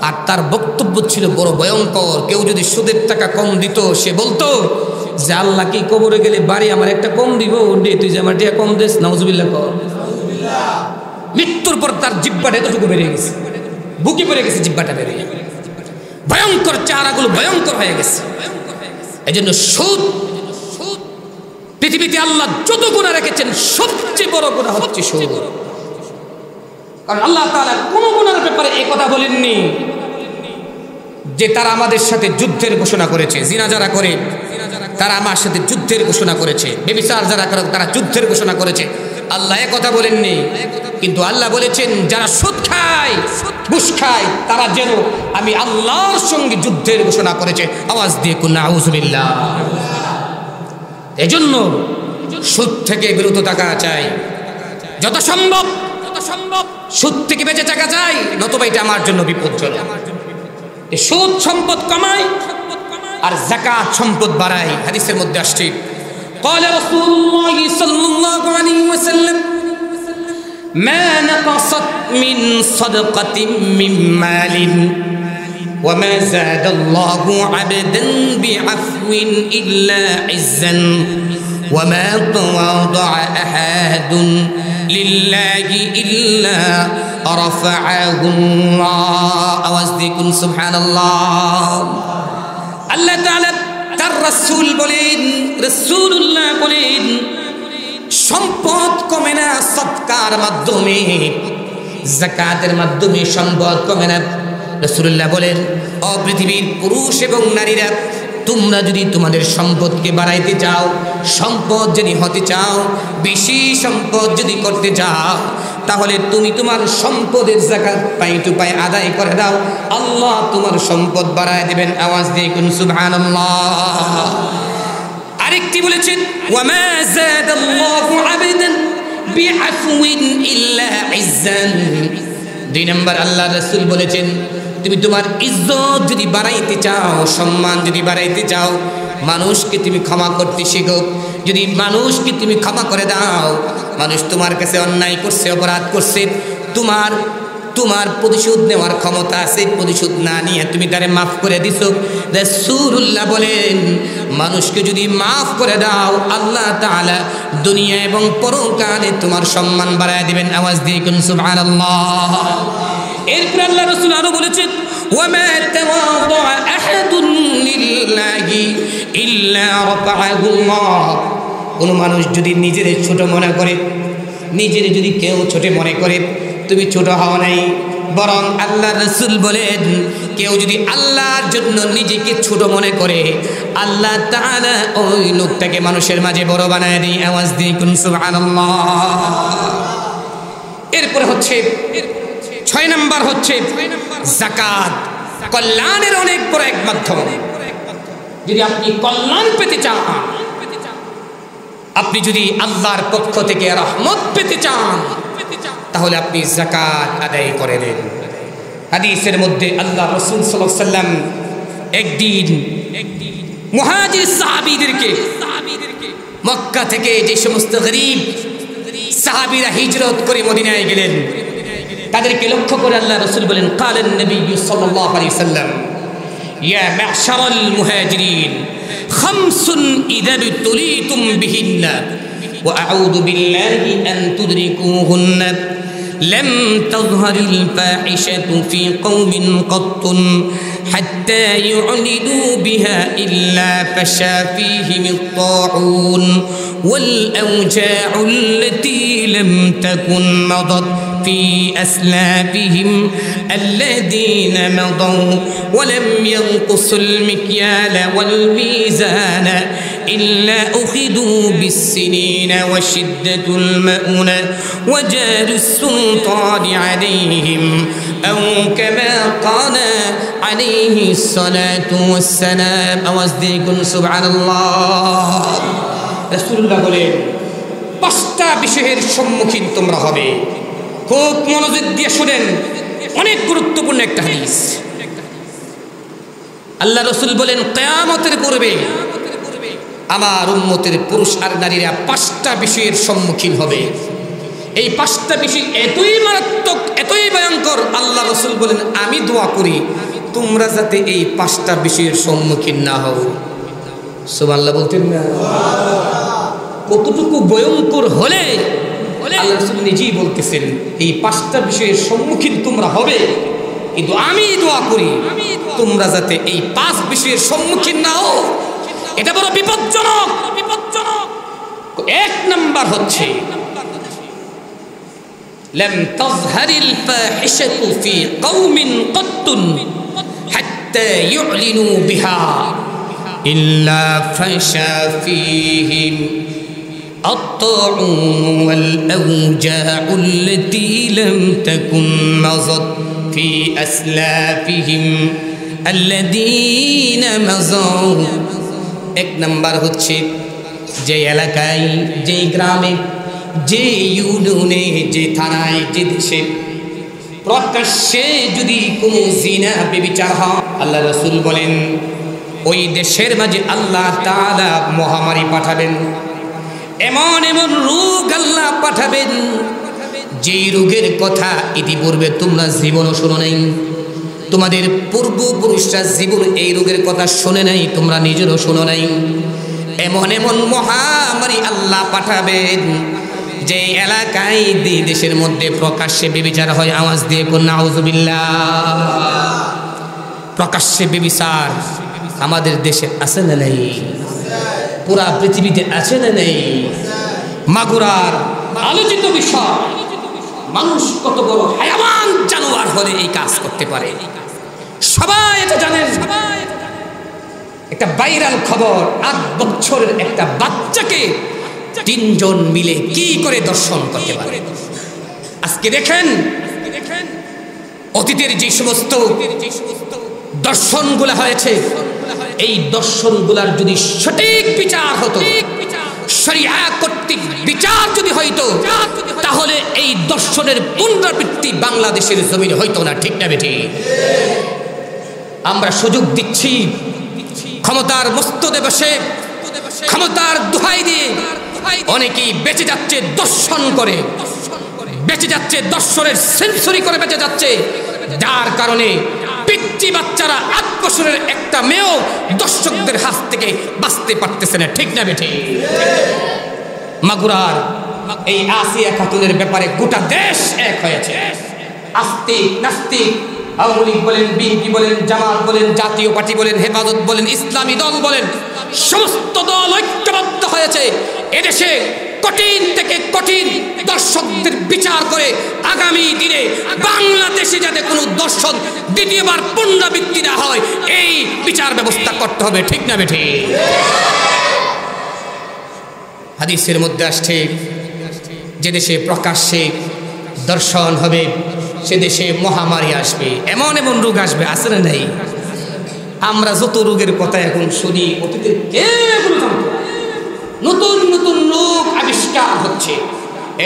আর তার বক্তব্য ছিল বড় ভয়ঙ্কর। কেউ যদি সুদের টাকা কম দিত, সে বলতো যে আল্লাহ কি কবরে গেলে বাড়ি আমার একটা কম দিব, তুই যে আমার টিয়া কম দিস, নাউযুবিল্লাহ কর। মৃত্যুর পর তার জিহ্বাটা এতটুকু বেরিয়ে গেছে, বুকে পড়ে গেছে জিহ্বাটা বেরিয়ে, ভয়ঙ্কর চেহারাগুলো ভয়ঙ্কর হয়ে গেছে। এই জন্য সুদ, পৃথিবীতে আল্লাহ যত গুনাহ রেখেছেন সবচেয়ে বড় গুনাহ হচ্ছে সুদ। কারণ আল্লাহ তাআলা কোন গুনাহের ব্যাপারে এই কথা বলেননি যে তারা আমাদের সাথে যুদ্ধের ঘোষণা করেছে। জিনা যারা করে তারা আমার সাথে যুদ্ধের ঘোষণা করেছে, ব্যভিচার যারা করে তারা যুদ্ধের ঘোষণা করেছে, আল্লাহ এ কথা বলেননি। কিন্তু আল্লাহ বলেছেন যারা সুদ খায়, ঘুষ খায়, তারা যেন আমি আল্লাহর সঙ্গে যুদ্ধের ঘোষণা করেছে। আওয়াজ দিয়ে কুল নাউযুবিল্লাহ। এজন্য সুদ থেকে বিরত থাকা চাই, যত সম্ভব সুদ থেকে বেঁচে থাকা চাই, নতুবা এটা আমার জন্য বিপজ্জনক। সুদ সম্পদ কমায় আর যাকাত সম্পদ বাড়ায়। হাদিসের মধ্যে আসছে, قال رسول الله صلى الله عليه وسلم ما نقصت من صدقة من مال وما زاد الله عبدا بعفو إلا عزا وما تواضع أحد لله إلا رفعه الله أوزدكم سبحان الله الله تعالى তার রাসূল বলেন, রাসূলুল্লাহ বলেন সম্পদ কমে না সদকার মাধ্যমে, যাকাতের মাধ্যমে সম্পদ কমে না। রাসূলুল্লাহ বলেন ও পৃথিবীর পুরুষ এবং নারীরা, তোমরা যদি তোমাদের সম্পদকে বাড়াইতে চাও, সম্পদ যদি হতে চাও, বেশি সম্পদ যদি করতে চাও, তাহলে তুমি তোমার সম্পদের যাকাত পাই টু পাই আদায় করে দাও, আল্লাহ তোমার সম্পদ বাড়ায় দেবেন। আওয়াজ দিয়ে কোন সুবহানাল্লাহ। আরেকটি বলেছেন ওয়ামা যাদাল্লাহু আবদান বিআফওয়িন ইল্লা ইজ্জান। 2 নম্বর আল্লাহ রাসূল বলেছেন তুমি তোমার ইজ্জত যদি বাড়াইতে চাও, সম্মান যদি বাড়াইতে চাও, মানুষকে তুমি ক্ষমা করতে শিখো। যদি মানুষকে তুমি ক্ষমা করে দাও, মানুষ তোমার কাছে অন্যায় করছে, অপরাধ করছে, তোমার প্রতিশোধ নেওয়ার ক্ষমতা আছে, প্রতিশোধ না নিয়ে তুমি তারে মাফ করে দিছো। রাসূলুল্লাহ বলেন মানুষকে যদি মাফ করে দাও, আল্লাহ তাআলা দুনিয়া এবং পরকালে তোমার সম্মান বাড়ায় দিবেন। আওয়াজ দিয়ে কোন সুবহানাল্লাহ। এরপর আল্লাহ রাসূল আরো বলেছেন ওয়ামা তাওয়াদা আহাদুন লিল্লাহি ইল্লা রাফাআহুল্লাহ। কোন মানুষ যদি নিজের ছোট মনে করে, নিজের যদি কেউ ছোট মনে করে, তুমি ছোট হও নাই, বরং আল্লাহ রাসূল বলেন কেউ যদি আল্লাহর জন্য নিজেকে ছোট মনে করে, আল্লাহ তাআলা ওই লোকটাকে মানুষের মাঝে বড় বানায় দেয়। আওয়াজ দিয়ে কোন সুবহানাল্লাহ। এরপর হচ্ছে 6 নম্বর হচ্ছে যাকাত, কল্যাণের অনেক বড় এক মাধ্যম। যদি আপনি কল্যাণ পেতে চান, আপনি যদি আল্লাহর পক্ষ থেকে রহমত পেতে চান, তাহলে আপনি যাকাত আদায় করে দেন। হাদিসের মধ্যে আল্লাহ রাসূল সাল্লাল্লাহু আলাইহি ওয়াসাল্লাম একদিন মুহাজির সাহাবীদেরকে, মক্কা থেকে যে সমস্ত গরীব সাহাবীরা হিজরত করে মদিনায় গেলেন, তাদেরকে লক্ষ্য করে আল্লাহ রাসূল বলেন কালেন নবী সাল্লাল্লাহু আলাইহি সাল্লাম ইয়া মা'শারাল মুহাজিরিন খামসুন ইযা তুলিতুম বিহিন্না ওয়া আউযু বিল্লাহি আন তুদরিকুহুন্না لم تظهر الفاحشة في قوم قط حتى يعلنوا بها إلا فشى فيهم الطاعون والأوجاع التي لم تكن مضت في أسلافهم الذين مضوا ولم ينقصوا المكيال والميزان إلا أخذوا بالسنين وشدة المؤونة وجار السلطان عليهم أو كما قال عليه الصلاة والسلام أوزدكم سبحان الله رسول الله বলেন পাঁচটা বিষয়ের সম্মুখীন তোমরা হবে খুব মনোযোগ দিয়ে শুনেন অনেক গুরুত্বপূর্ণ একটা হাদিস আল্লাহ রাসূল বলেন কিয়ামতের পূর্বে আমার উম্মতের পুরুষ আর নারীরা পাঁচটা বিষয়ের সম্মুখীন হবে এই পাঁচটা বিষয় এতই মারাত্মক এতই ভয়ঙ্কর আল্লাহ রাসূল বলেন আমি দোয়া করি তোমরা যাতে এই পাঁচটা বিষয়ের সম্মুখীন না হও সুবহানাল্লাহ বলতেন না কতটুকু ভয়ঙ্কর হলে আল্লাহ রাসূল নিজেই বলতেছেন এই পাঁচটা বিষয়ের সম্মুখীন তোমরা হবে কিন্তু আমি দোয়া করি তোমরা যাতে এই পাঁচ বিষয়ের সম্মুখীন না হও এটা বড় বিপজ্জনক এক নাম্বার হচ্ছে لم تظهر الفاحشة في قوم قط حتى يعلنوا بها إلا فشى فيهم الطاعون والأوجاع التي لم تكن مضت في أسلافهم الذين مضوا এক নাম্বার হচ্ছে যে এলাকায় যে গ্রামে যে ইউনিয়নে যে থানায় যে দেশে প্রকাশ্যে যদি কোনো জিনা ব্যভিচার হয় আল্লাহ রাসূল বলেন ওই দেশের মাঝে আল্লাহ তাআলা মহামারী পাঠাবেন এমন এমন রোগ আল্লাহ পাঠাবেন যেই রোগের কথা ইতিপূর্বে তোমরা জীবনও শোনো নাই তোমাদের পূর্বপুরুষরা জীবন এই রোগের কথা শুনে নাই তোমরা নিজেরও শোনো নাই এমন এমন মহামারী আল্লাহ পাঠাবেন যে এলাকায় দেশের মধ্যে প্রকাশ্যে ব্যভিচার হয় আওয়াজ দিয়ে কোন নাউজুবিল্লাহ প্রকাশ্যে ব্যভিচার আমাদের দেশে আছে না নেই পুরা পৃথিবীতে আছে না নেই মাগুরার আলোচিত বিষয় মানুষ কত বড় হায়াওয়ান জানোয়ার হলে এই কাজ করতে পারে সবাই এটা জানেন একটা ভাইরাল খবর 8 বছরের একটা বাচ্চাকে তিনজন মিলে কি করে দর্শন করতে পারে আজকে দেখেন অতীতের যে সমস্ত দর্শনগুলো হয়েছে এই দর্শনগুলোর যদি সঠিক বিচার হতো শরিয়া কর্তৃক বিচার যদি হইতো তাহলে এই দর্শনের পুনরাবৃত্তি বাংলাদেশের জমিনে হইতো না ঠিক না বেঠি আমরা সুযোগ দিচ্ছি ক্ষমতার মস্তদে বসে ক্ষমতার দোহাই দিয়ে অনেকেই বেঁচে যাচ্ছে দর্শন করে বেঁচে যাচ্ছে দর্শনের সেঞ্চুরি করে বেঁচে যাচ্ছে যার কারণে পিচ্চি বাচ্চারা 8 বছরের একটা মেয়েও দর্শকদের হাত থেকে বাঁচতে পারতেছে না ঠিক না বেঠি মাগুরার এই আসিয়া খাতুনের ব্যাপারে গোটা দেশ এক হয়েছে আস্তিক নাস্তিক আওয়ামী লীগ বলেন বিএনপি বলেন জামাত বলেন জাতীয় পার্টি বলেন হেফাজত বলেন ইসলামী দল বলেন সমস্ত দল ঐক্যবদ্ধ হয়েছে এদেশে কঠিন থেকে কঠিন দর্শকদের বিচার করে আগামী দিনে বাংলাদেশে যাতে কোনো দর্শক দ্বিতীয়বার পুনরাবৃত্তি না হয় এই বিচার ব্যবস্থা করতে হবে ঠিক না বেঠি হাদিসের মধ্যে আসছে যে দেশে প্রকাশ্যে দর্শন হবে সে দেশে মহামারী আসবে এমন এমন রোগ আসবে আছে না নাই আমরা যত রোগের কথা এখন শুনি অতীতে কেউ জানতো নতুন নতুন রোগ আবিষ্কার হচ্ছে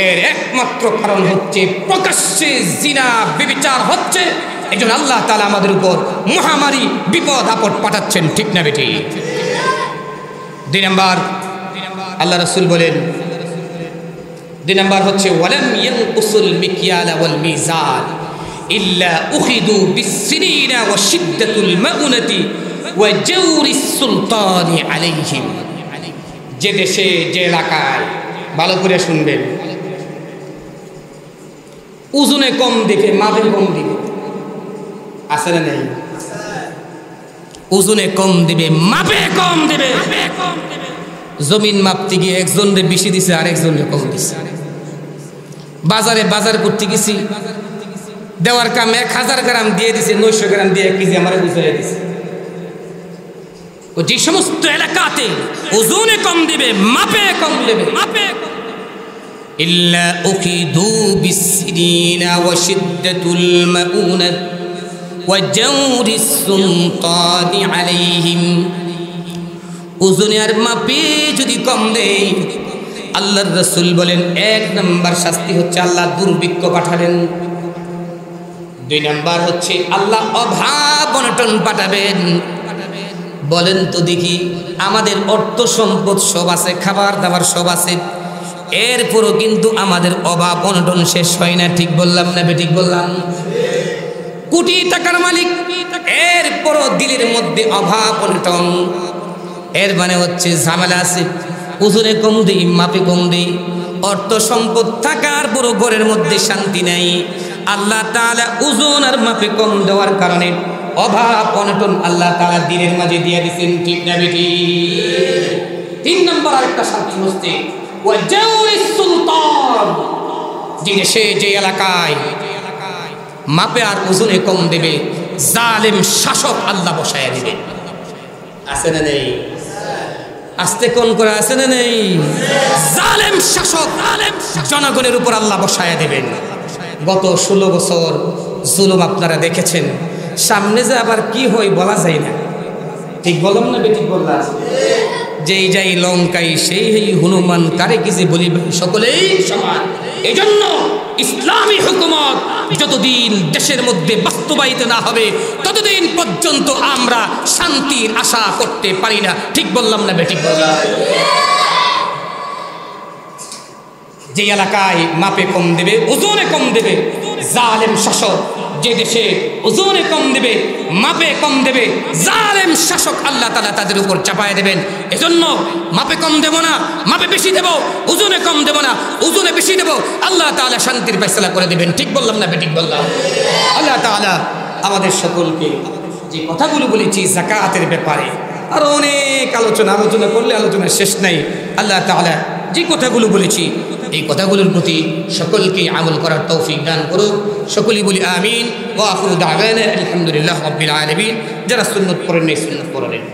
এর একমাত্র কারণ হচ্ছে প্রকাশ্যে জিনা ব্যভিচার হচ্ছে এজন্য আল্লাহ তাআলা আমাদের উপর মহামারী বিপদ আপদ পাঠাচ্ছেন ঠিক না বেঠি 2 নাম্বার আল্লাহ রাসূল বলেন 2 নম্বর হচ্ছে ওয়ালাম ইয়ানকুসুল মিকয়ালা ওয়াল মিজান ইল্লা উখিদু বিসসিনিনা ওয়া শিদ্দাতুল মাউনাতি ওয়া জাওরিস সুলতানি আলাইহিম। যে দেশে যে এলাকায়, ভালো করে শুনবেন, ওজনে কম দিবে, মাপে কম দিবে, আছে না নেই? ওজনে কম দিবে, মাপে কম দিবে। জমিন মাপতে গিয়ে একজনের বেশি দিছে, আর একজনের কম দিছে। বাজারে বাজার করতে গেছি, দেওয়ার কাম 1000 গ্রাম দিয়ে দিছে, 900 গ্রাম দিয়ে 1 কেজি আমার বুঝাই দিছে। যে সমস্ত এলাকাতে ওজনে কম দিবে, মাপে কম দিবে, মাপে ইল্লা উখিদু বিসসিনিনা ওয়া শিদ্দাতুল মাউনাত ওয়া জাওরিস সুলতানি আলাইহিম। ওজনে আর মাপে যদি কম দেয়, আল্লাহর রাসূল বলেন 1 নম্বর শাস্তি হচ্ছে আল্লাহ দুর্ভিক্ষ পাঠাবেন। 2 নম্বর হচ্ছে আল্লাহ অভাব অনটন পাঠাবেন। বলেন তো দেখি, আমাদের অর্থ সম্পদ সব আছে, খাবার দাবার সব আছে, এরপরও কিন্তু আমাদের অভাব অনটন শেষ হয় না। ঠিক বললাম না বেঠিক বললাম? কোটি টাকার মালিক, এরপরও দিলের মধ্যে অভাব অনটন। এর মানে হচ্ছে ঝামেলা আছে। ওজনে কম দিই, মাপে কম দিই, অর্থ সম্পদ থাকার পরও ঘরের মধ্যে শান্তি নাই। আল্লাহ তাআলা ওজন আর মাপে কম দেওয়ার কারণে অভাব অনটন আল্লাহ তাআলা দিনের মাঝে দিয়ে দিয়েছেন। ঠিক না বেঠিক? 3 নম্বর আরেকটা শাস্তি হচ্ছে ওয়া জাওরিস সুলতান। যে দেশে যে এলাকায় মাপে আর ওজনে কম দেবে, জালেম শাসক আল্লাহ বসায়া দিবে। আছে না নেই? আস্তে কোন করে, আছে না নেই? জালেম শাসক জনগণের উপর আল্লাহ বসায়া দেবেন। গত 16 বছর জুলুম আপনারা দেখেছেন, সামনে যে আবার কি হয় বলা যায় না। ঠিক বললাম না বেঠিক বললাম? যেই যাই লঙ্কাই সেই হনুমান, কারে কি যে বলিবে, সকলেই সমান। এই জন্য ইসলামী হুকুমত যতদিন দেশের মধ্যে বাস্তবায়িত না হবে, ততদিন পর্যন্ত আমরা শান্তির আশা করতে পারি না। ঠিক বললাম না বেঠিক বললাম? যে এলাকায় মাপে কম দেবে, ওজনে কম দেবে, জালেম শাসক। যে দেশে ওজনে কম দেবে, মাপে কম দেবে, জালেম শাসক আল্লাহ তাআলা তাদের উপর চাপায় দেবেন। এজন্য মাপে কম দেব না, মাপে বেশি দেব, ওজনে কম দেব না, ওজনে বেশি দেব, আল্লাহ তাআলা শান্তির ফয়সালা করে দেবেন। ঠিক বললাম না বেঠিক বললাম? আল্লাহ তাআলা আমাদের সকলকে যে কথাগুলো বলেছি যাকাতের ব্যাপারে, আর অনেক আলোচনা করলে আলোচনা শেষ নাই। আল্লাহ তাআলা যে কথাগুলো বলেছি, এই কথাগুলোর প্রতি সকলকে আমল করার তৌফিক দান করুক। সকলেই বলি আমিন। ওয়া আখিরু দাওয়ানা আলহামদুলিল্লাহি রাব্বিল আলামিন। যারা সুন্নাত পড়েন, সুন্নাত পড়েন।